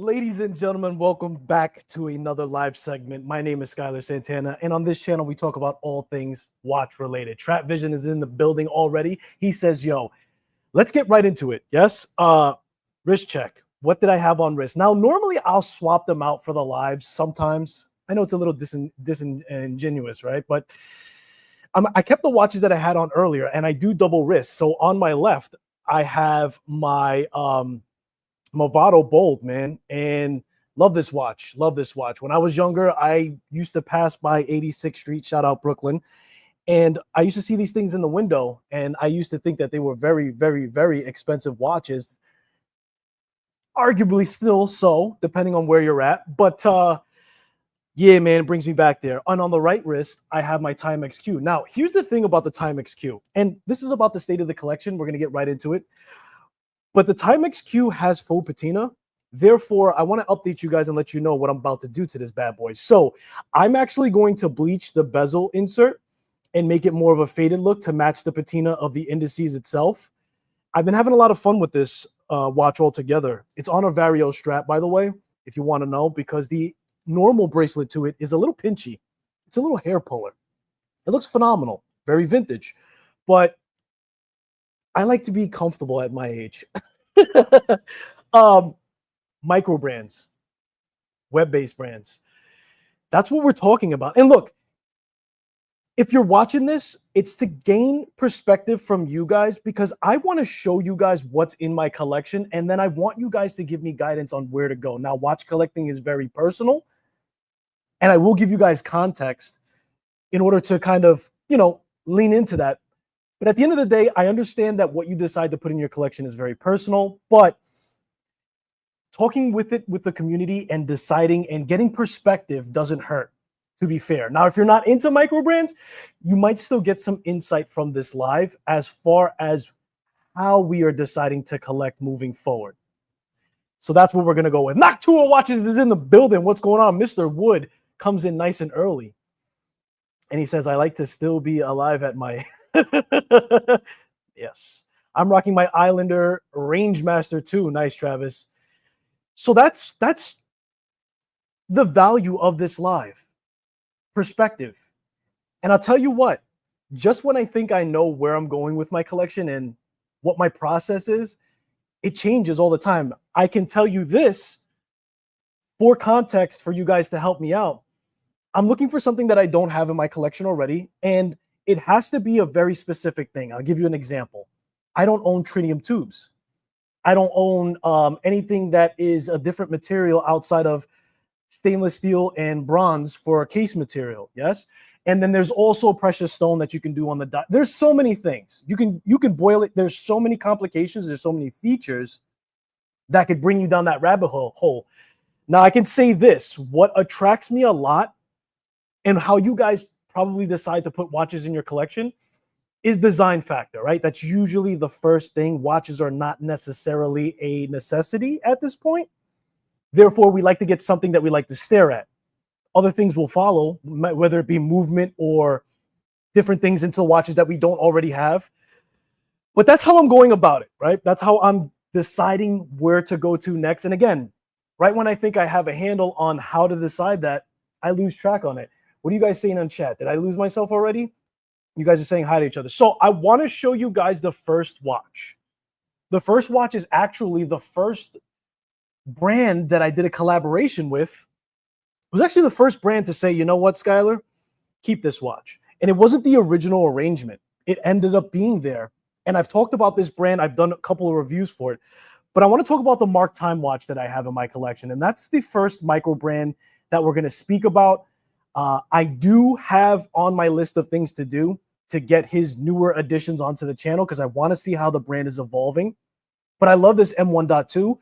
Ladies and gentlemen, welcome back to another live segment. My name is Skylar Santana, and on this channel, we talk about all things watch related. Trap Vision is in the building already. He says, yo, let's get right into it. Yes. Wrist check. What did I have on wrist? Now, normally I'll swap them out for the lives sometimes. I know it's a little disingenuous, right? But I kept the watches that I had on earlier, and I do double wrist. So on my left, I have my Movado Bold, man, and love this watch. Love this watch. When I was younger, I used to pass by 86th Street, shout out Brooklyn, and I used to see these things in the window, and I used to think that they were very, very, very expensive watches. Arguably still so, depending on where you're at. But yeah, man, it brings me back there. And on the right wrist, I have my Timex Q. Now, here's the thing about the Timex Q, and this is about the state of the collection. We're going to get right into it. But the Timex Q has faux patina. Therefore, I want to update you guys and let you know what I'm about to do to this bad boy. So I'm actually going to bleach the bezel insert and make it more of a faded look to match the patina of the indices itself. I've been having a lot of fun with this watch altogether. It's on a Vario strap, by the way, if you want to know, because the normal bracelet to it is a little pinchy. It's a little hair puller. It looks phenomenal, very vintage. But I like to be comfortable at my age. Microbrands, web-based brands. That's what we're talking about. And look, if you're watching this, it's to gain perspective from you guys because I want to show you guys what's in my collection, and then I want you guys to give me guidance on where to go. Now, watch collecting is very personal, and I will give you guys context in order to kind of, lean into that. But at the end of the day, I understand that what you decide to put in your collection is very personal, but talking with the community and deciding and getting perspective doesn't hurt, to be fair. Now, if you're not into microbrands, you might still get some insight from this live as far as how we are deciding to collect moving forward. So that's what we're going to go with. Noctua Watches is in the building. What's going on? Mr. Wood comes in nice and early. And he says, I like to still be alive at my... Yes. I'm rocking my Islander Rangemaster too. Nice, Travis. So that's the value of this live. Perspective. And I'll tell you what, just when I think I know where I'm going with my collection and what my process is, it changes all the time. I can tell you this for context for you guys to help me out. I'm looking for something that I don't have in my collection already, and it has to be a very specific thing. I'll give you an example. I don't own tritium tubes. I don't own anything that is a different material outside of stainless steel and bronze for a case material. Yes. And then there's also precious stone that you can do on the dot. There's so many things. You can boil it. There's so many complications. There's so many features that could bring you down that rabbit hole. Now, I can say this. What attracts me a lot and how you guys probably decide to put watches in your collection is design factor, right? That's usually the first thing. Watches are not necessarily a necessity at this point. Therefore, we like to get something that we like to stare at. Other things will follow, whether it be movement or different things into watches that we don't already have. But that's how I'm going about it, right? That's how I'm deciding where to go to next. And again, right when I think I have a handle on how to decide that, I lose track on it. What are you guys saying on chat? Did I lose myself already? You guys are saying hi to each other. So I want to show you guys the first watch. The first watch is actually the first brand that I did a collaboration with. It was actually the first brand to say, you know what, Skylar? Keep this watch. And it wasn't the original arrangement. It ended up being there. And I've talked about this brand. I've done a couple of reviews for it. But I want to talk about the Mark Time watch that I have in my collection. And that's the first micro brand that we're going to speak about. I do have on my list of things to do to get his newer additions onto the channel because I want to see how the brand is evolving. But I love this M1.2.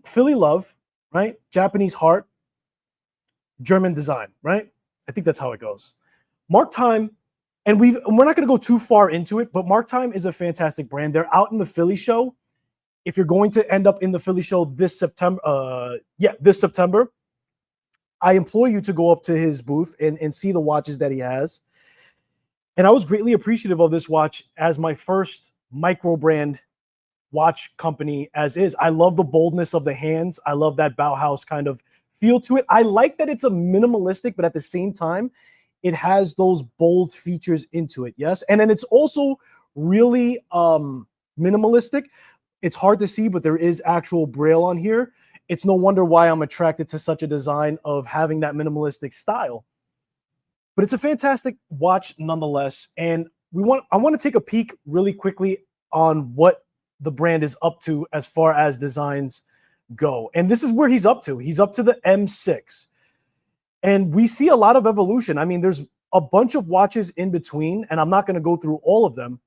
Philly love, right? Japanese heart, German design, right? I think that's how it goes. Mark Time, and we're not going to go too far into it, but Mark Time is a fantastic brand. They're out in the Philly show. If you're going to end up in the Philly show this September, this September, I implore you to go up to his booth and see the watches that he has. And I was greatly appreciative of this watch as my first micro brand watch company as is. I love the boldness of the hands. I love that Bauhaus kind of feel to it. I like that it's a minimalistic, but at the same time, it has those bold features into it. Yes. And then it's also really minimalistic. It's hard to see, but there is actual braille on here. It's no wonder why I'm attracted to such a design of having that minimalistic style. But it's a fantastic watch nonetheless. And I want to take a peek really quickly on what the brand is up to as far as designs go. And this is where he's up to. He's up to the M6. And we see a lot of evolution. I mean, there's a bunch of watches in between, and I'm not going to go through all of them,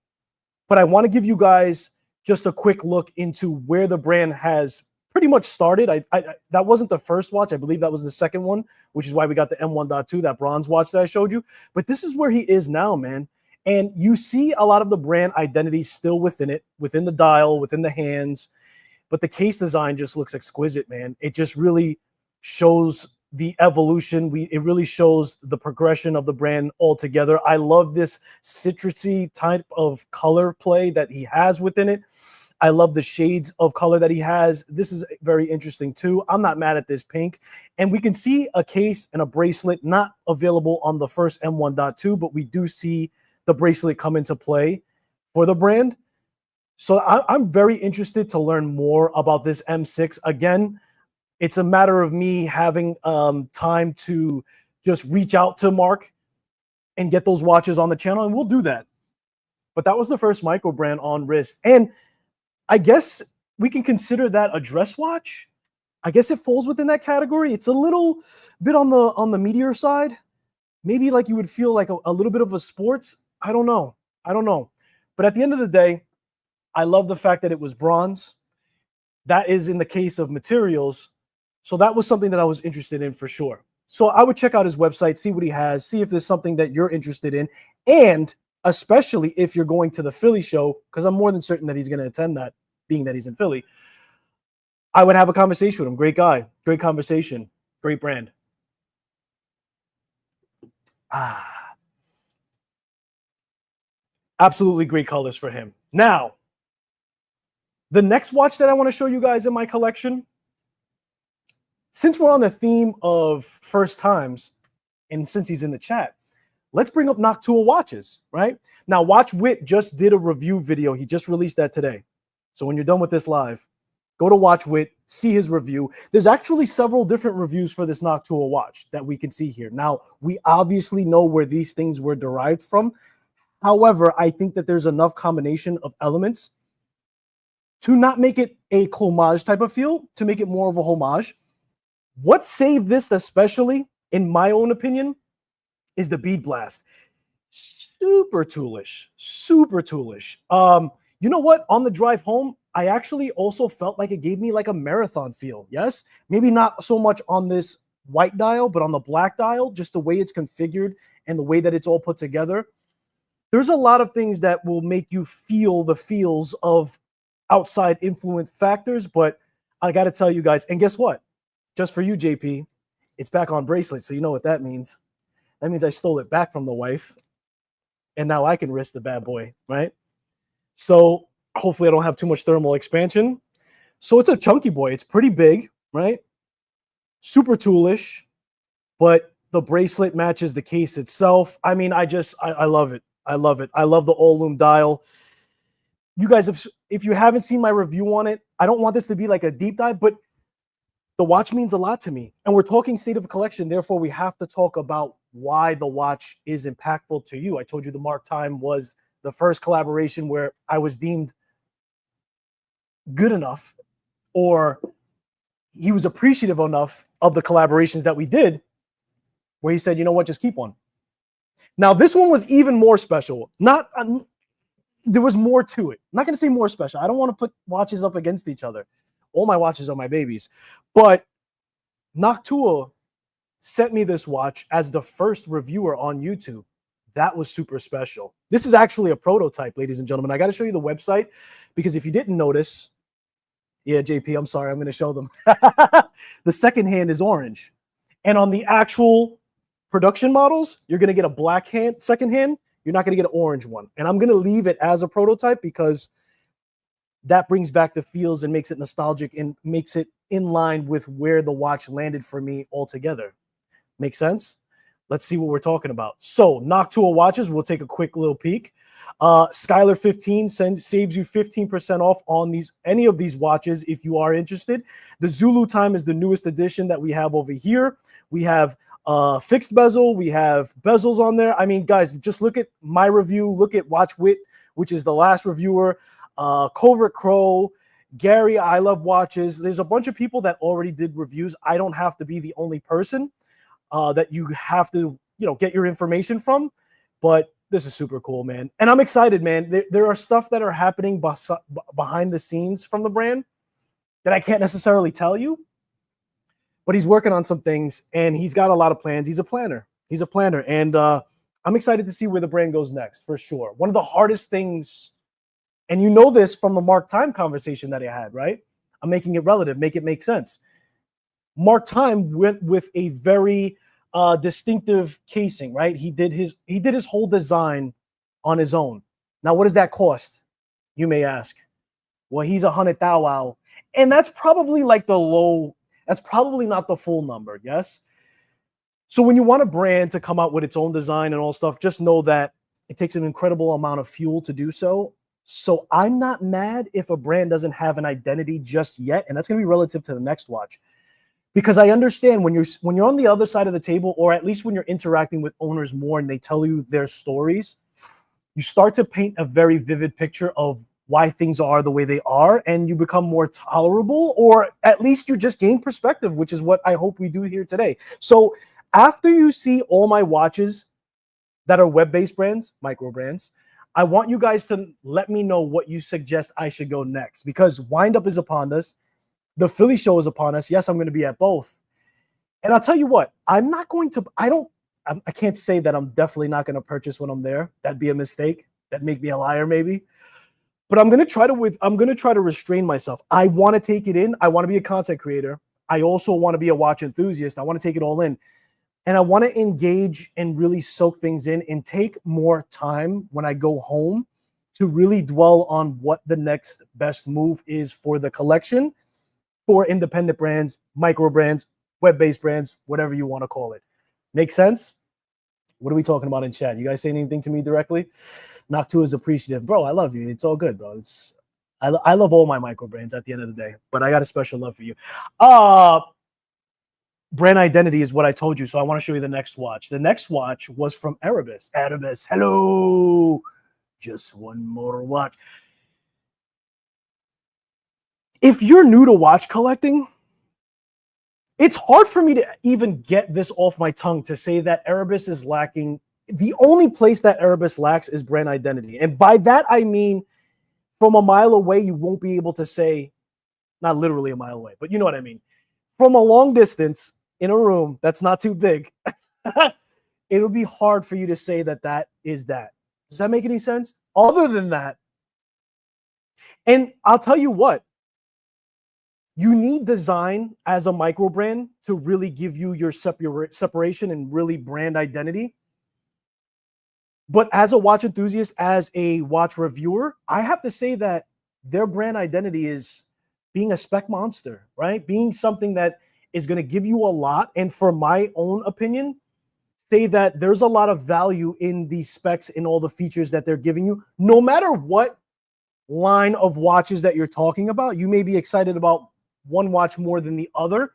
but I want to give you guys just a quick look into where the brand has pretty much started. That wasn't the first watch. I believe that was the second one, which is why we got the M1.2, that bronze watch that I showed you. But this is where he is now, man. And you see a lot of the brand identity still within it, within the dial, within the hands. But the case design just looks exquisite, man. It just really shows the evolution. It really shows the progression of the brand altogether. I love this citrusy type of color play that he has within it. I love the shades of color that he has. This is very interesting too. I'm not mad at this pink. And we can see a case and a bracelet not available on the first M1.2, but we do see the bracelet come into play for the brand. So I'm very interested to learn more about this M6. Again, it's a matter of me having time to just reach out to Mark and get those watches on the channel, and we'll do that. But that was the first Microbrand on wrist. And I guess we can consider that a dress watch. I guess it falls within that category. It's a little bit on the meteor side. Maybe like you would feel like a little bit of a sports. I don't know. But at the end of the day, I love the fact that it was bronze. That is in the case of materials. So that was something that I was interested in for sure. So I would check out his website, see what he has, see if there's something that you're interested in. And especially if you're going to the Philly show, because I'm more than certain that he's going to attend that, being that he's in Philly, I would have a conversation with him. Great guy, great conversation, great brand. Absolutely great colors for him. Now, the next watch that I want to show you guys in my collection, since we're on the theme of first times, and since he's in the chat, let's bring up Noctua watches, right? Now, Watch Wit just did a review video. He just released that today. So when you're done with this live, go to Watch Wit, see his review. There's actually several different reviews for this Noctua watch that we can see here. Now, we obviously know where these things were derived from. However, I think that there's enough combination of elements to not make it a clomage type of feel, to make it more of a homage. What saved this especially, in my own opinion, is the bead blast. Super toolish, super toolish. You know what? On the drive home, I actually also felt like it gave me like a marathon feel. Yes, maybe not so much on this white dial, but on the black dial, just the way it's configured and the way that it's all put together. There's a lot of things that will make you feel the feels of outside influence factors, but I got to tell you guys, and guess what? Just for you, JP, it's back on bracelet. So you know what that means. That means I stole it back from the wife, and now I can wrist the bad boy, right? So hopefully I don't have too much thermal expansion. So it's a chunky boy. It's pretty big, right? Super toolish, but the bracelet matches the case itself. I mean, I love it. I love it. I love the all-lume dial. You guys, if you haven't seen my review on it, I don't want this to be like a deep dive, but the watch means a lot to me. And we're talking state of collection. Therefore, we have to talk about why the watch is impactful to you. I told you the Mark Time was the first collaboration where I was deemed good enough, or he was appreciative enough of the collaborations that we did, where he said, you know what, just keep one. Now, this one was even more special. There was more to it. I'm not going to say more special. I don't want to put watches up against each other. All my watches are my babies. But Noctua sent me this watch as the first reviewer on YouTube. That was super special. This is actually a prototype, ladies and gentlemen. I got to show you the website, because if you didn't notice, yeah, JP, I'm sorry, I'm going to show them. The second hand is orange. And on the actual production models, you're going to get a black second hand. You're not going to get an orange one. And I'm going to leave it as a prototype because that brings back the feels and makes it nostalgic and makes it in line with where the watch landed for me altogether. Make sense? Let's see what we're talking about. So Noctua watches, we'll take a quick little peek. Skylar 15 saves you 15% off on any of these watches if you are interested. The Zulu time is the newest edition that we have over here. We have fixed bezel. We have bezels on there. I mean, guys, just look at my review. Look at Watch Wit, which is the last reviewer. Covert Crow, Gary, I Love Watches. There's a bunch of people that already did reviews. I don't have to be the only person that you have to, get your information from. But this is super cool, man. And I'm excited, man. There are stuff that are happening behind the scenes from the brand that I can't necessarily tell you. But he's working on some things, and he's got a lot of plans. He's a planner. And I'm excited to see where the brand goes next, for sure. One of the hardest things, and you know this from the Mark Time conversation that I had, right? I'm making it relative, make it make sense. Mark Time went with a very distinctive casing, right? He did his whole design on his own. Now, what does that cost? You may ask. Well, he's 100,000, and that's probably like the low. That's probably not the full number, yes? So when you want a brand to come out with its own design and all stuff, just know that it takes an incredible amount of fuel to do so. So I'm not mad if a brand doesn't have an identity just yet, and that's going to be relative to the next watch. Because I understand when you're on the other side of the table, or at least when you're interacting with owners more and they tell you their stories, you start to paint a very vivid picture of why things are the way they are, and you become more tolerable, or at least you just gain perspective, which is what I hope we do here today. So after you see all my watches that are web-based brands, microbrands, I want you guys to let me know what you suggest I should go next, because Windup is upon us. The Philly show is upon us. Yes, I'm going to be at both. And I'll tell you what, I can't say that I'm definitely not going to purchase when I'm there. That'd be a mistake. That'd make me a liar maybe. But I'm going to try to restrain myself. I want to take it in. I want to be a content creator. I also want to be a watch enthusiast. I want to take it all in. And I want to engage and really soak things in and take more time when I go home to really dwell on what the next best move is for the collection, for independent brands, micro brands, web-based brands, whatever you want to call it. Make sense? What are we talking about in chat? You guys say anything to me directly? Noctua is appreciative. Bro, I love you. It's all good, bro. I love all my micro brands at the end of the day, but I got a special love for you. Brand identity is what I told you, so I want to show you the next watch. The next watch was from Erebus. Erebus, hello. Just one more watch. If you're new to watch collecting, it's hard for me to even get this off my tongue to say that Erebus is lacking. The only place that Erebus lacks is brand identity. And by that, I mean, from a mile away, you won't be able to say, not literally a mile away, but you know what I mean. From a long distance in a room that's not too big, it'll be hard for you to say that is that. Does that make any sense? Other than that, and I'll tell you what, you need design as a micro brand to really give you your separation and really brand identity. But as a watch enthusiast, as a watch reviewer, I have to say that their brand identity is being a spec monster, right? Being something that is going to give you a lot. And for my own opinion, say that there's a lot of value in these specs and all the features that they're giving you. No matter what line of watches that you're talking about, you may be excited about one watch more than the other,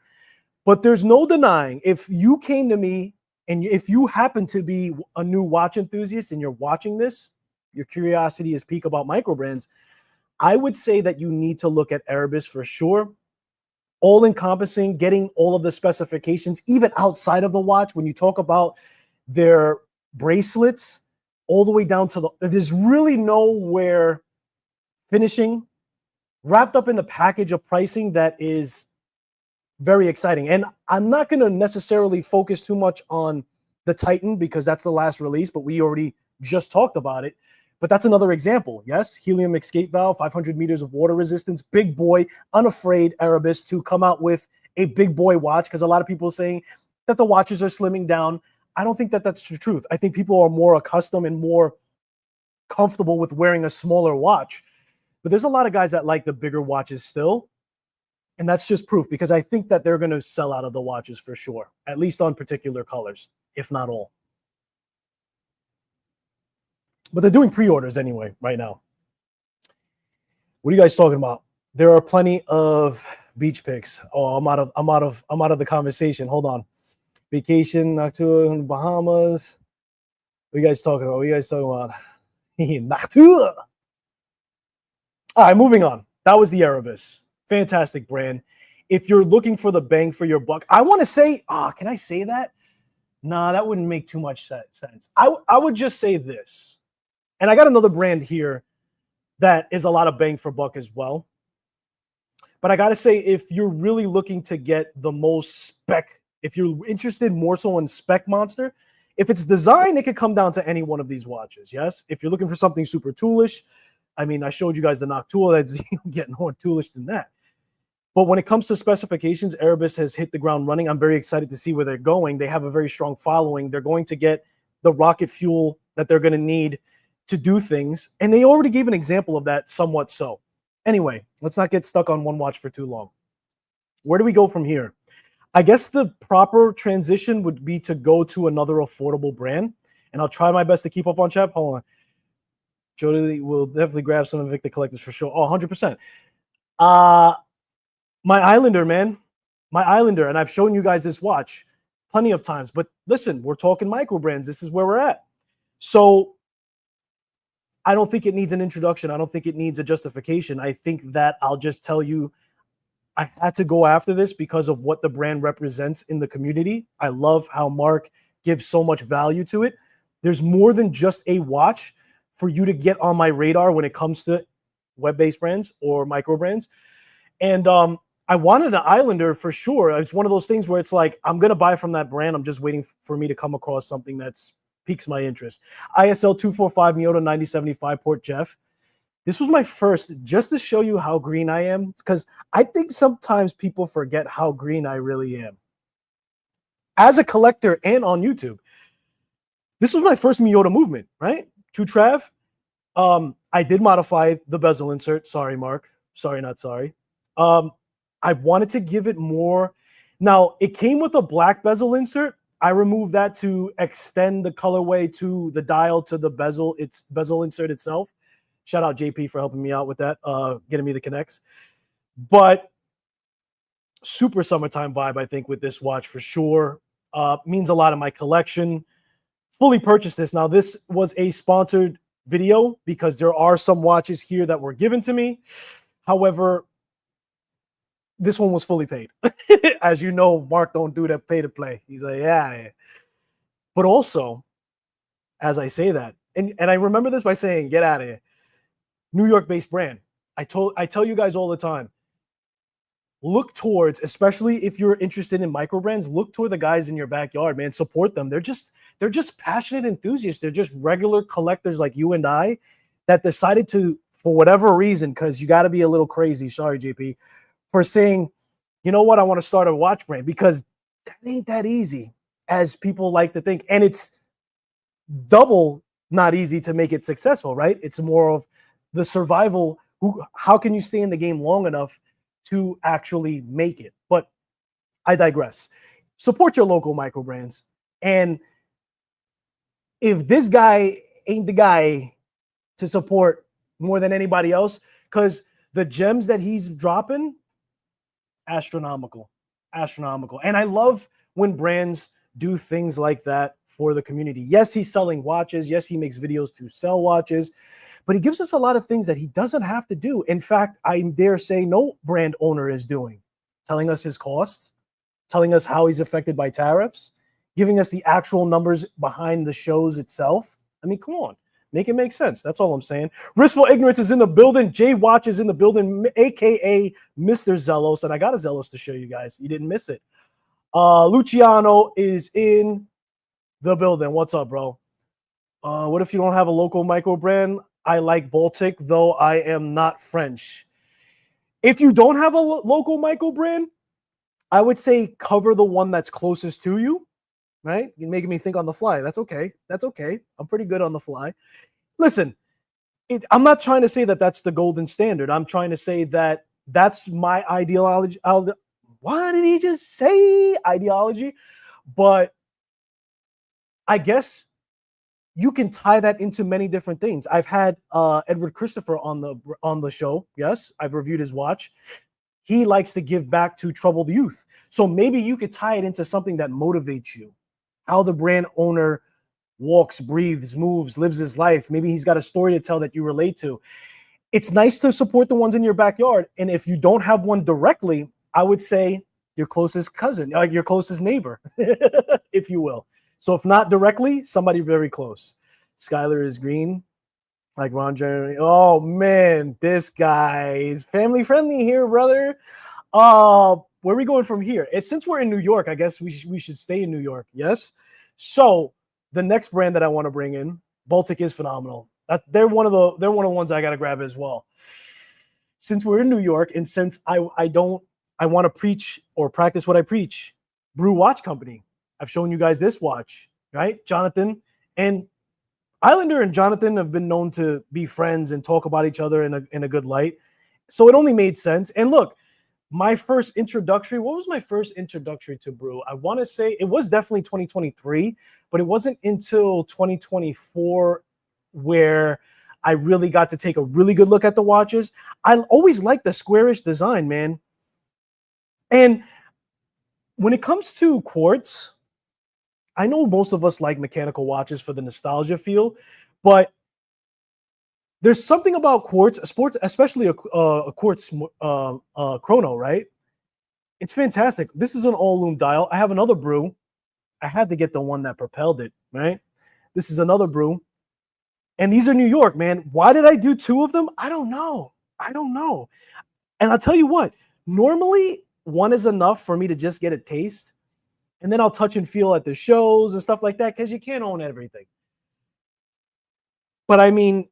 but there's no denying, if you came to me and if you happen to be a new watch enthusiast and you're watching this, your curiosity is peaked about microbrands, I would say that you need to look at Erebus for sure. All encompassing, getting all of the specifications, even outside of the watch, when you talk about their bracelets, all the way down to there's really nowhere finishing, wrapped up in the package of pricing that is very exciting. And I'm not going to necessarily focus too much on the Titan because that's the last release, but we already just talked about it. But that's another example. Yes, helium escape valve, 500 meters of water resistance, big boy, unafraid Erebus to come out with a big boy watch, because a lot of people are saying that the watches are slimming down. I don't think that that's the truth. I think people are more accustomed and more comfortable with wearing a smaller watch. But there's a lot of guys that like the bigger watches still. And that's just proof, because I think that they're going to sell out of the watches for sure, at least on particular colors, if not all. But they're doing pre-orders anyway right now. What are you guys talking about? There are plenty of beach pics. Oh, I'm out of the conversation. Hold on. Vacation, Noctua in the Bahamas. What are you guys talking about? Noctua. All right, moving on. That was the Erebus. Fantastic brand. If you're looking for the bang for your buck, I want to say, can I say that? Nah, that wouldn't make too much sense. I would just say this. And I got another brand here that is a lot of bang for buck as well. But I got to say, if you're really looking to get the most spec, if you're interested more so in spec monster, if it's design, it could come down to any one of these watches. Yes. If you're looking for something super toolish, I mean, I showed you guys the Noctua. That's getting more toolish than that. But when it comes to specifications, Erebus has hit the ground running. I'm very excited to see where they're going. They have a very strong following. They're going to get the rocket fuel that they're going to need to do things. And they already gave an example of that somewhat so. Anyway, let's not get stuck on one watch for too long. Where do we go from here? I guess the proper transition would be to go to another affordable brand. And I'll try my best to keep up on chat. Hold on. Jody will definitely grab some Invicta collectors for sure. Oh, 100%. My Islander, man. My Islander. And I've shown you guys this watch plenty of times. But listen, we're talking microbrands. This is where we're at. So I don't think it needs an introduction. I don't think it needs a justification. I think that I'll just tell you I had to go after this because of what the brand represents in the community. I love how Mark gives so much value to it. There's more than just a watch for you to get on my radar when it comes to web-based brands or micro brands. And I wanted an Islander for sure. It's one of those things where it's like, I'm going to buy from that brand. I'm just waiting for me to come across something that's piques my interest. ISL 245 Miyota 9075 Port Jeff. This was my first, just to show you how green I am, because I think sometimes people forget how green I really am. As a collector and on YouTube, this was my first Miyota movement, right? To Trav. I did modify the bezel insert. Sorry, Mark. Sorry, not sorry. I wanted to give it more. Now, it came with a black bezel insert. I removed that to extend the colorway to the dial to the bezel, its bezel insert itself. Shout out JP for helping me out with that, getting me the connects. But super summertime vibe, I think, with this watch for sure. Means a lot in my collection. Fully purchased this. Now, this was a sponsored video because there are some watches here that were given to me. However, this one was fully paid. As you know, Mark don't do that pay to play. He's like, yeah. But also, as I say that, and I remember this by saying, get out of here. New York-based brand. I tell you guys all the time, look towards, especially if you're interested in micro brands, look toward the guys in your backyard, man. Support them. They're just passionate enthusiasts. They're just regular collectors like you and I that decided to, for whatever reason, because you got to be a little crazy. Sorry, JP. For saying, you know what, I want to start a watch brand, because that ain't that easy as people like to think. And it's double not easy to make it successful, right? It's more of the survival. How can you stay in the game long enough to actually make it? But I digress. Support your local micro brands. And if this guy ain't the guy to support more than anybody else, because the gems that he's dropping, astronomical. And I love when brands do things like that for the community. Yes, he's selling watches. Yes, he makes videos to sell watches, but he gives us a lot of things that he doesn't have to do. In fact, I dare say no brand owner is doing. Telling us his costs, telling us how he's affected by tariffs, giving us the actual numbers behind the shows itself. I mean, come on. Make it make sense. That's all I'm saying. Riskful Ignorance is in the building. J Watch is in the building, a.k.a. Mr. Zelos. And I got a Zelos to show you guys. You didn't miss it. Luciano is in the building. What's up, bro? What if you don't have a local micro brand? I like Baltic, though I am not French. If you don't have a local micro brand, I would say cover the one that's closest to you. Right? You're making me think on the fly. That's okay. That's okay. I'm pretty good on the fly. Listen, I'm not trying to say that that's the golden standard. I'm trying to say that that's my ideology. Why did he just say ideology? But I guess you can tie that into many different things. I've had Edward Christopher on the show. Yes, I've reviewed his watch. He likes to give back to troubled youth. So maybe you could tie it into something that motivates you. How the brand owner walks, breathes, moves, lives his life. Maybe he's got a story to tell that you relate to. It's nice to support the ones in your backyard. And if you don't have one directly, I would say your closest cousin, like your closest neighbor, if you will. So if not directly, somebody very close. Skylar is green, like Ron Jeremy. Oh man, this guy is family friendly here, brother. Where are we going from here? Since we're in New York, I guess we should stay in New York. Yes. So the next brand that I want to bring in, Baltic, is phenomenal. They're one of the ones I got to grab as well. Since we're in New York, and since I want to preach or practice what I preach, Brew Watch Company. I've shown you guys this watch, right? Jonathan and Islander and Jonathan have been known to be friends and talk about each other in a good light. So it only made sense. And look, my first introductory, what was my first introductory to Brew? I want to say it was definitely 2023, but it wasn't until 2024 where I really got to take a really good look at the watches. I always liked the squarish design, man. And when it comes to quartz, I know most of us like mechanical watches for the nostalgia feel, but there's something about quartz, sports, especially a quartz chrono, right? It's fantastic. This is an all-lume dial. I have another Brew. I had to get the one that propelled it, right? This is another Brew. And these are New York, man. Why did I do two of them? I don't know. And I'll tell you what, normally one is enough for me to just get a taste. And then I'll touch and feel at the shows and stuff like that because you can't own everything. But I mean,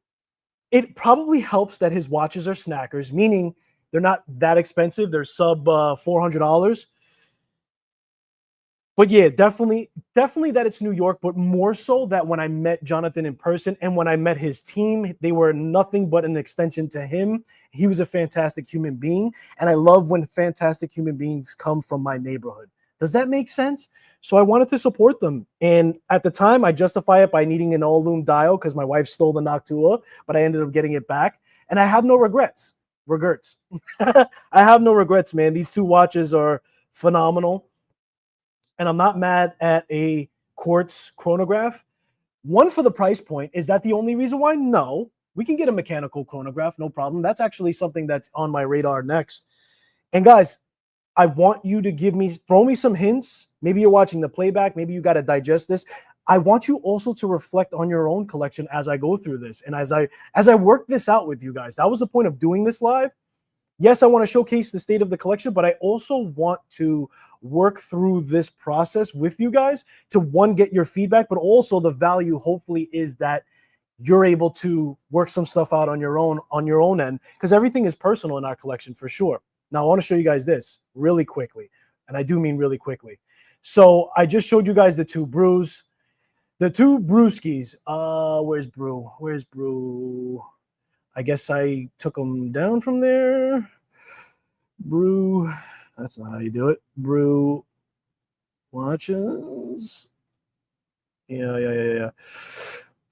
it probably helps that his watches are snackers, meaning they're not that expensive. They're sub $400. But yeah, definitely that it's New York, but more so that when I met Jonathan in person and when I met his team, they were nothing but an extension to him. He was a fantastic human being. And I love when fantastic human beings come from my neighborhood. Does that make sense? So I wanted to support them. And at the time, I justify it by needing an all-lume dial because my wife stole the Noctua, but I ended up getting it back. And I have no regrets. I have no regrets, man. These two watches are phenomenal. And I'm not mad at a quartz chronograph. One, for the price point. Is that the only reason why? No. We can get a mechanical chronograph, no problem. That's actually something that's on my radar next. And guys, I want you to throw me some hints. Maybe you're watching the playback. Maybe you got to digest this. I want you also to reflect on your own collection as I go through this. And as I work this out with you guys. That was the point of doing this live. Yes, I want to showcase the state of the collection, but I also want to work through this process with you guys to, one, get your feedback, but also the value hopefully is that you're able to work some stuff out on your own end, because everything is personal in our collection for sure. Now, I want to show you guys this really quickly, and I do mean really quickly. So I just showed you guys the two Brews, the two Brewskis. Where's Brew? I guess I took them down from there. Brew. That's not how you do it. Brew Watches. Yeah.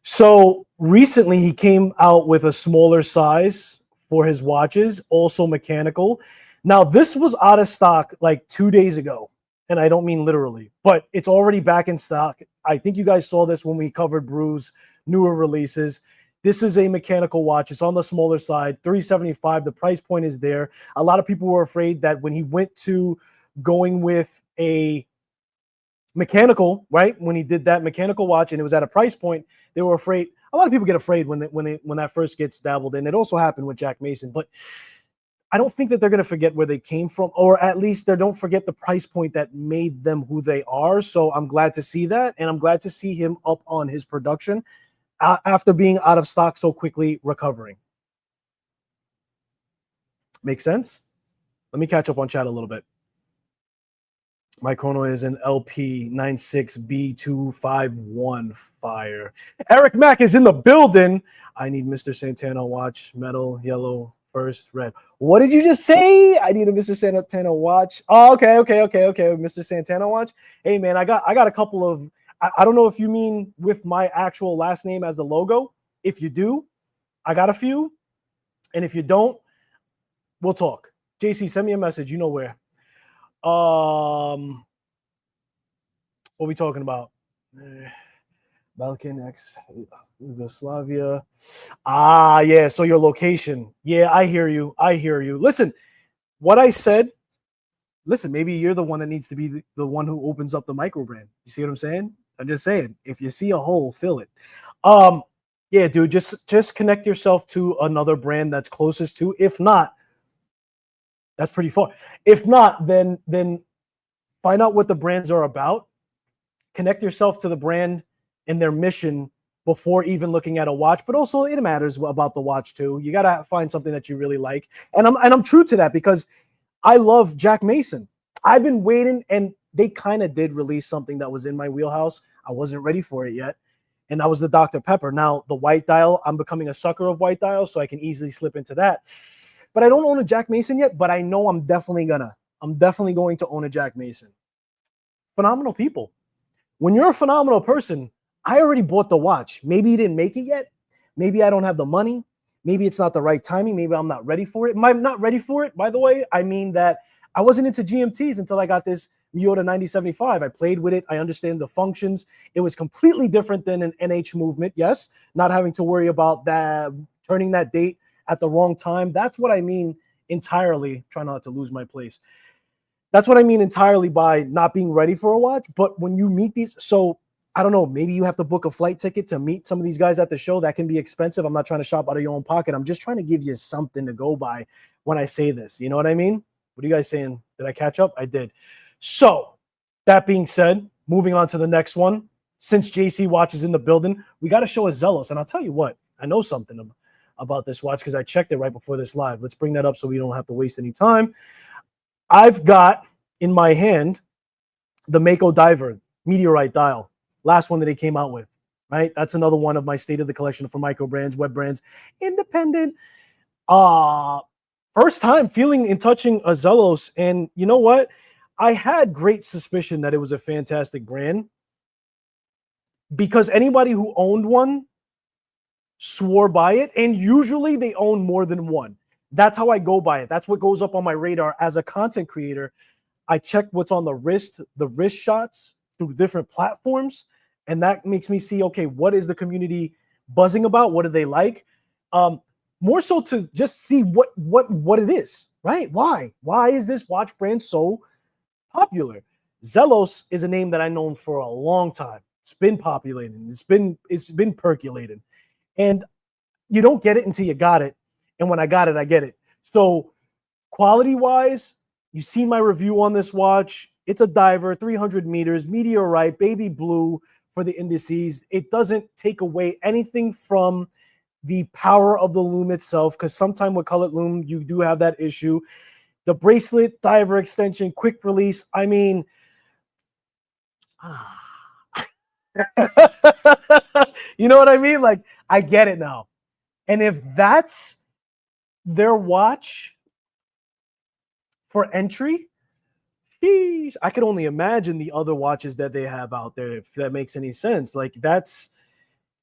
So recently he came out with a smaller size for his watches, also mechanical. Now, this was out of stock like 2 days ago, and I don't mean literally, but it's already back in stock. I think you guys saw this when we covered Brew's newer releases. This is a mechanical watch. It's on the smaller side, $375. The price point is there. A lot of people were afraid that when he went to going with a mechanical, right? When he did that mechanical watch and it was at a price point, they were afraid. A lot of people get afraid when that first gets dabbled in. It also happened with Jack Mason, but I don't think that they're going to forget where they came from, or at least they don't forget the price point that made them who they are. So I'm glad to see that, and I'm glad to see him up on his production after being out of stock so quickly, recovering. Make sense? Let me catch up on chat a little bit. My chrono is an LP96B251 fire. Eric Mack is in the building. I need Mr. Santana watch, metal, yellow, first, red. What did you just say? I need a Mr. Santana watch. Oh, okay. Mr. Santana watch. Hey man, I got a couple of, I don't know if you mean with my actual last name as the logo. If you do, I got a few. And if you don't, we'll talk. JC, send me a message. You know where. What are we talking about? Balkan ex Yugoslavia. Ah, yeah. So your location. Yeah, I hear you. Listen, what I said. Listen, maybe you're the one that needs to be the one who opens up the microbrand. You see what I'm saying? I'm just saying. If you see a hole, fill it. Yeah, dude. Just connect yourself to another brand that's closest to. If not, that's pretty far. If not, then find out what the brands are about. Connect yourself to the brand and their mission before even looking at a watch. But also, it matters about the watch too. You gotta find something that you really like, and I'm true to that because I love Jack Mason. I've been waiting, and they kind of did release something that was in my wheelhouse. I wasn't ready for it yet, and that was the Dr. Pepper. Now the white dial, I'm becoming a sucker of white dials, so I can easily slip into that. But I don't own a Jack Mason yet. But I know I'm definitely going to own a Jack Mason. Phenomenal people. When you're a phenomenal person, I already bought the watch. Maybe you didn't make it yet. Maybe I don't have the money. Maybe it's not the right timing. Maybe I'm not ready for it. I'm not ready for it, by the way. I mean that I wasn't into GMTs until I got this Miyota 9075. I played with it. I understand the functions. It was completely different than an NH movement. Yes, not having to worry about that, turning that date at the wrong time. That's what I mean entirely. Try not to lose my place. That's what I mean entirely by not being ready for a watch. But when you meet these, so I don't know, maybe you have to book a flight ticket to meet some of these guys at the show. That can be expensive. I'm not trying to shop out of your own pocket. I'm just trying to give you something to go by when I say this. You know what I mean? What are you guys saying? Did I catch up? I did. So that being said, moving on to the next one. Since JC Watch is in the building, we got to show a Zelos. And I'll tell you what, I know something about this watch because I checked it right before this live. Let's bring that up so we don't have to waste any time. I've got in my hand the Mako Diver Meteorite dial, last one that they came out with, right? That's another one of my state of the collection for Microbrands, web brands, independent. First time feeling and touching a Zelos, and you know what? I had great suspicion that it was a fantastic brand because anybody who owned one swore by it, and usually they own more than one. That's how I go by it. That's what goes up on my radar as a content creator. I check what's on the wrist shots through different platforms, and that makes me see, okay, what is the community buzzing about? What do they like? More so to just see what it is, right? Why is this watch brand so popular? Zelos is a name that I've known for a long time. It's been populating. It's been percolating, and you don't get it until you got it. And when I got it, I get it. So quality-wise, you see my review on this watch. It's a diver, 300 meters, meteorite, baby blue for the indices. It doesn't take away anything from the power of the loom itself, because sometimes with colored loom, you do have that issue. The bracelet, diver extension, quick release. I mean, you know what I mean? Like, I get it now. And if that's their watch for entry, sheesh, I could only imagine the other watches that they have out there, if that makes any sense. Like, that's,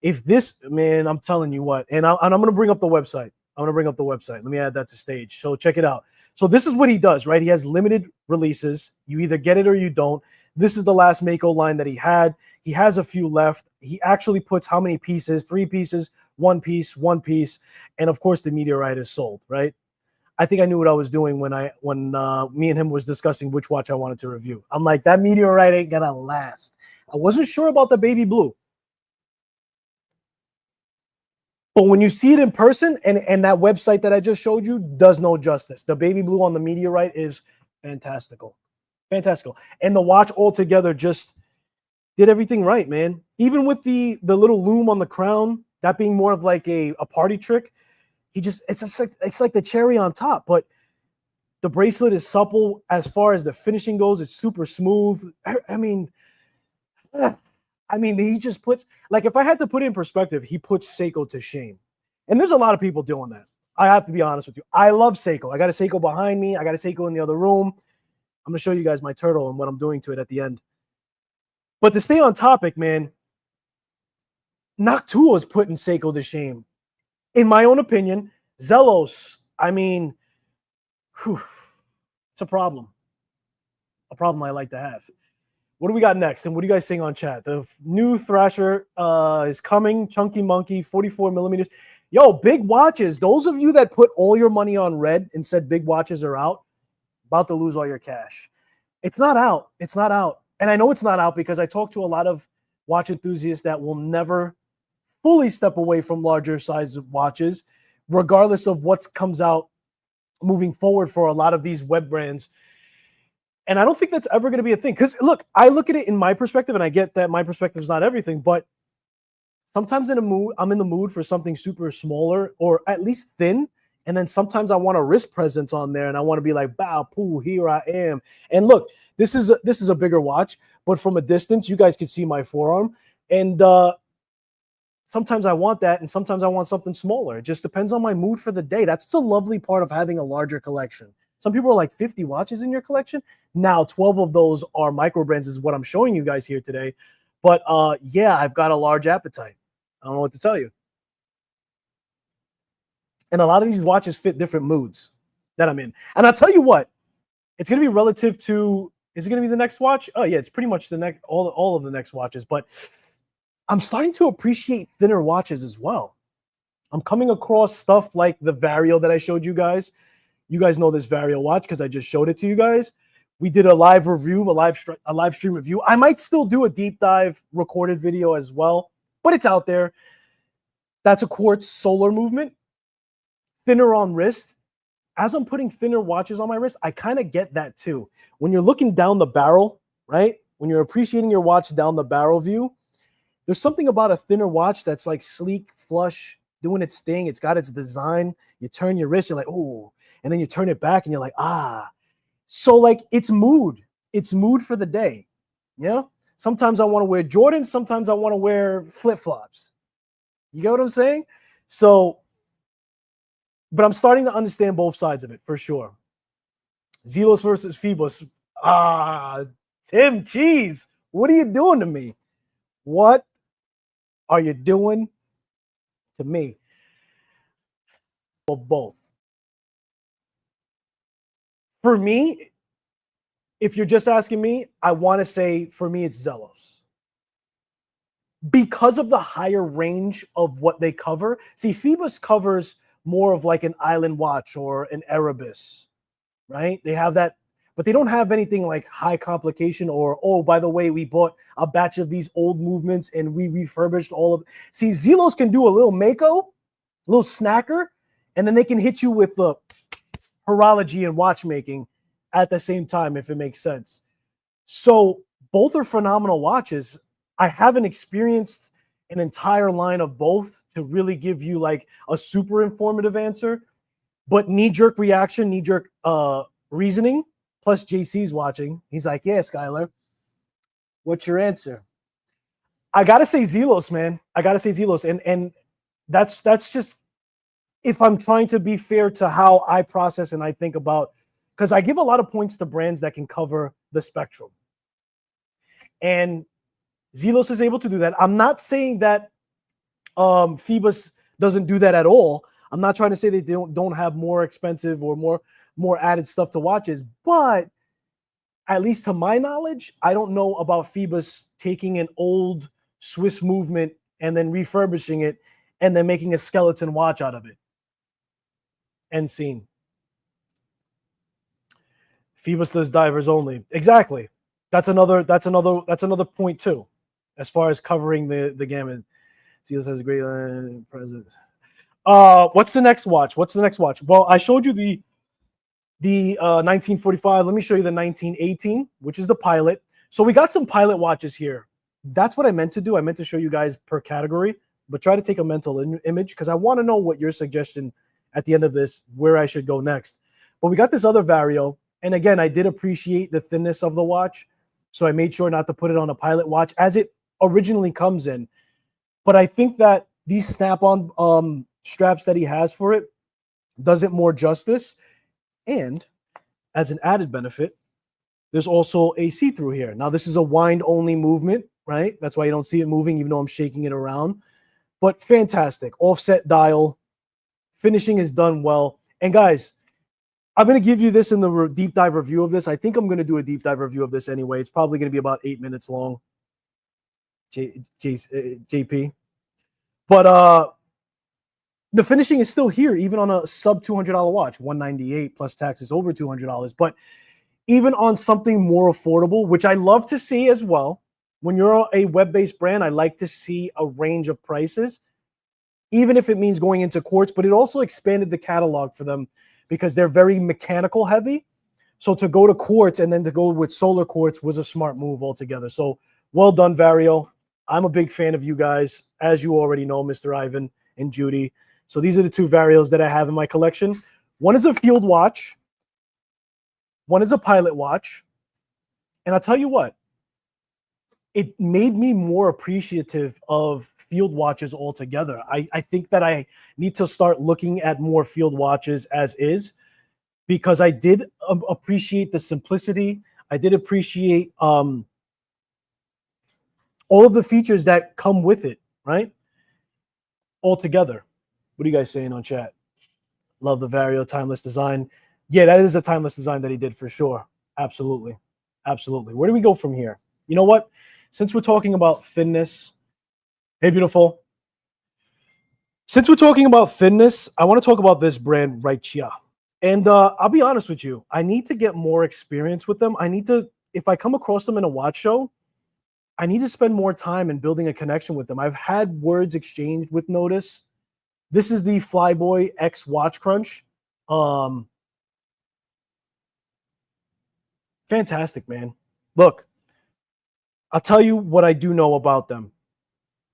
if this, man, I'm telling you what, and I'm going to bring up the website. Let me add that to stage. So check it out. So this is what he does, right? He has limited releases. You either get it or you don't. This is the last Mako line that he had. He has a few left. He actually puts how many pieces? 3 pieces, 1 piece, 1 piece. And of course, the meteorite is sold, right? I think I knew what I was doing when me and him was discussing which watch I wanted to review. I'm like, that meteorite ain't gonna last. I wasn't sure about the baby blue. But when you see it in person, and that website that I just showed you does no justice. The baby blue on the meteorite is fantastical. Fantastical. And the watch altogether just did everything right, man. Even with the little loom on the crown, that being more of like a party trick, it's like the cherry on top. But The bracelet is supple as far as the finishing goes. It's super smooth. I mean, he just puts, like, if I had to put it in perspective, he puts Seiko to shame. And there's a lot of people doing that. I have to be honest with you. I love Seiko. I got a Seiko behind me. I got a Seiko in the other room. I'm going to show you guys my turtle and what I'm doing to it at the end. But to stay on topic, man, Noctua is putting Seiko to shame. In my own opinion, Zelos, I mean, it's a problem. A problem I like to have. What do we got next? And what do you guys saying on chat? The new Thrasher is coming. Chunky Monkey, 44 millimeters. Yo, big watches. Those of you that put all your money on red and said big watches are out, about to lose all your cash. It's not out. It's not out. And I know it's not out because I talk to a lot of watch enthusiasts that will never fully step away from larger size watches, regardless of what comes out moving forward for a lot of these web brands. And I don't think that's ever going to be a thing. Because look, I look at it in my perspective, and I get that my perspective is not everything, but sometimes I'm in the mood for something super smaller or at least thin. And then sometimes I want a wrist presence on there and I want to be like, bow, poo, here I am. And look, this is a bigger watch, but from a distance, you guys can see my forearm. And sometimes I want that, and sometimes I want something smaller. It just depends on my mood for the day. That's the lovely part of having a larger collection. Some people are like 50 watches in your collection. Now, 12 of those are microbrands is what I'm showing you guys here today. But yeah, I've got a large appetite. I don't know what to tell you. And a lot of these watches fit different moods that I'm in. And I'll tell you what, it's going to be relative to, is it going to be the next watch? Oh yeah, it's pretty much the next, all of the next watches. But I'm starting to appreciate thinner watches as well. I'm coming across stuff like the Vario that I showed you guys. You guys know this Vario watch because I just showed it to you guys. We did a live review, a live stream review. I might still do a deep dive recorded video as well, but it's out there. That's a quartz solar movement. Thinner on wrist. As I'm putting thinner watches on my wrist, I kind of get that too. When you're looking down the barrel, right? When you're appreciating your watch down the barrel view, there's something about a thinner watch that's like sleek, flush, doing its thing. It's got its design. You turn your wrist, you're like, oh, and then you turn it back and you're like, ah. So like it's mood. It's mood for the day. Yeah. Sometimes I want to wear Jordans. Sometimes I want to wear flip-flops. You get what I'm saying? So, but I'm starting to understand both sides of it for sure. Zelos versus Phoebus. Tim Cheese, what are you doing to me? What are you doing to me? Of both. For me, if you're just asking me, I want to say for me it's Zelos. Because of the higher range of what they cover. See, Phoebus covers more of like an island watch or an Erebus, right? They have that, but they don't have anything like high complication or, oh, by the way, we bought a batch of these old movements and we refurbished all of. See, Zelos can do a little Mako, a little snacker, and then they can hit you with the horology and watchmaking at the same time, if it makes sense. So both are phenomenal watches. I haven't experienced an entire line of both to really give you like a super informative answer, but knee-jerk reaction, knee-jerk reasoning, plus JC's watching. He's like, yeah, Skylar, what's your answer? I got to say Zelos, man. I got to say Zelos. And that's just, if I'm trying to be fair to how I process and I think about, because I give a lot of points to brands that can cover the spectrum. And Zelos is able to do that. I'm not saying that Phoebus doesn't do that at all. I'm not trying to say they don't have more expensive or more added stuff to watches, but at least to my knowledge, I don't know about Phoebus taking an old Swiss movement and then refurbishing it and then making a skeleton watch out of it. End scene. Phoebus does divers only. Exactly. That's another point too, as far as covering the gamut. Zelos has a great presence. What's the next watch? Well, I showed you the 1945. Let me show you the 1918, which is the pilot. So we got some pilot watches here. That's what I meant to do. I meant to show you guys per category, but try to take a mental image because I want to know what your suggestion at the end of this, where I should go next. But we got this other Vario. And again, I did appreciate the thinness of the watch. So I made sure not to put it on a pilot watch as it originally comes in. But I think that these snap-on straps that he has for it does it more justice. And as an added benefit, there's also a see-through here. Now, this is a wind-only movement, right? That's why you don't see it moving, even though I'm shaking it around. But fantastic. Offset dial. Finishing is done well. And guys, I'm going to give you this in the deep dive review of this. I think I'm going to do a deep dive review of this anyway. It's probably going to be about 8 minutes long. JP. But the finishing is still here, even on a sub $200 watch, $198 plus taxes over $200. But even on something more affordable, which I love to see as well, when you're a web-based brand, I like to see a range of prices, even if it means going into quartz. But it also expanded the catalog for them because they're very mechanical heavy. So to go to quartz and then to go with solar quartz was a smart move altogether. So well done, Vario. I'm a big fan of you guys, as you already know, Mr. Ivan and Judy. So these are the two Varios that I have in my collection. One is a field watch. One is a pilot watch. And I'll tell you what, it made me more appreciative of field watches altogether. I think that I need to start looking at more field watches as is, because I did appreciate the simplicity. I did appreciate all of the features that come with it, right? Altogether. What are you guys saying on chat? Love the Vario timeless design. Yeah, that is a timeless design that he did for sure. Absolutely. Absolutely. Where do we go from here? You know what? Since we're talking about thinness, hey, beautiful. Since we're talking about thinness, I want to talk about this brand right here. And I'll be honest with you. I need to get more experience with them. I need to, if I come across them in a watch show, I need to spend more time in building a connection with them. I've had words exchanged with Nodus. This is the Flyboy X Watch Crunch. Fantastic, man. Look, I'll tell you what I do know about them.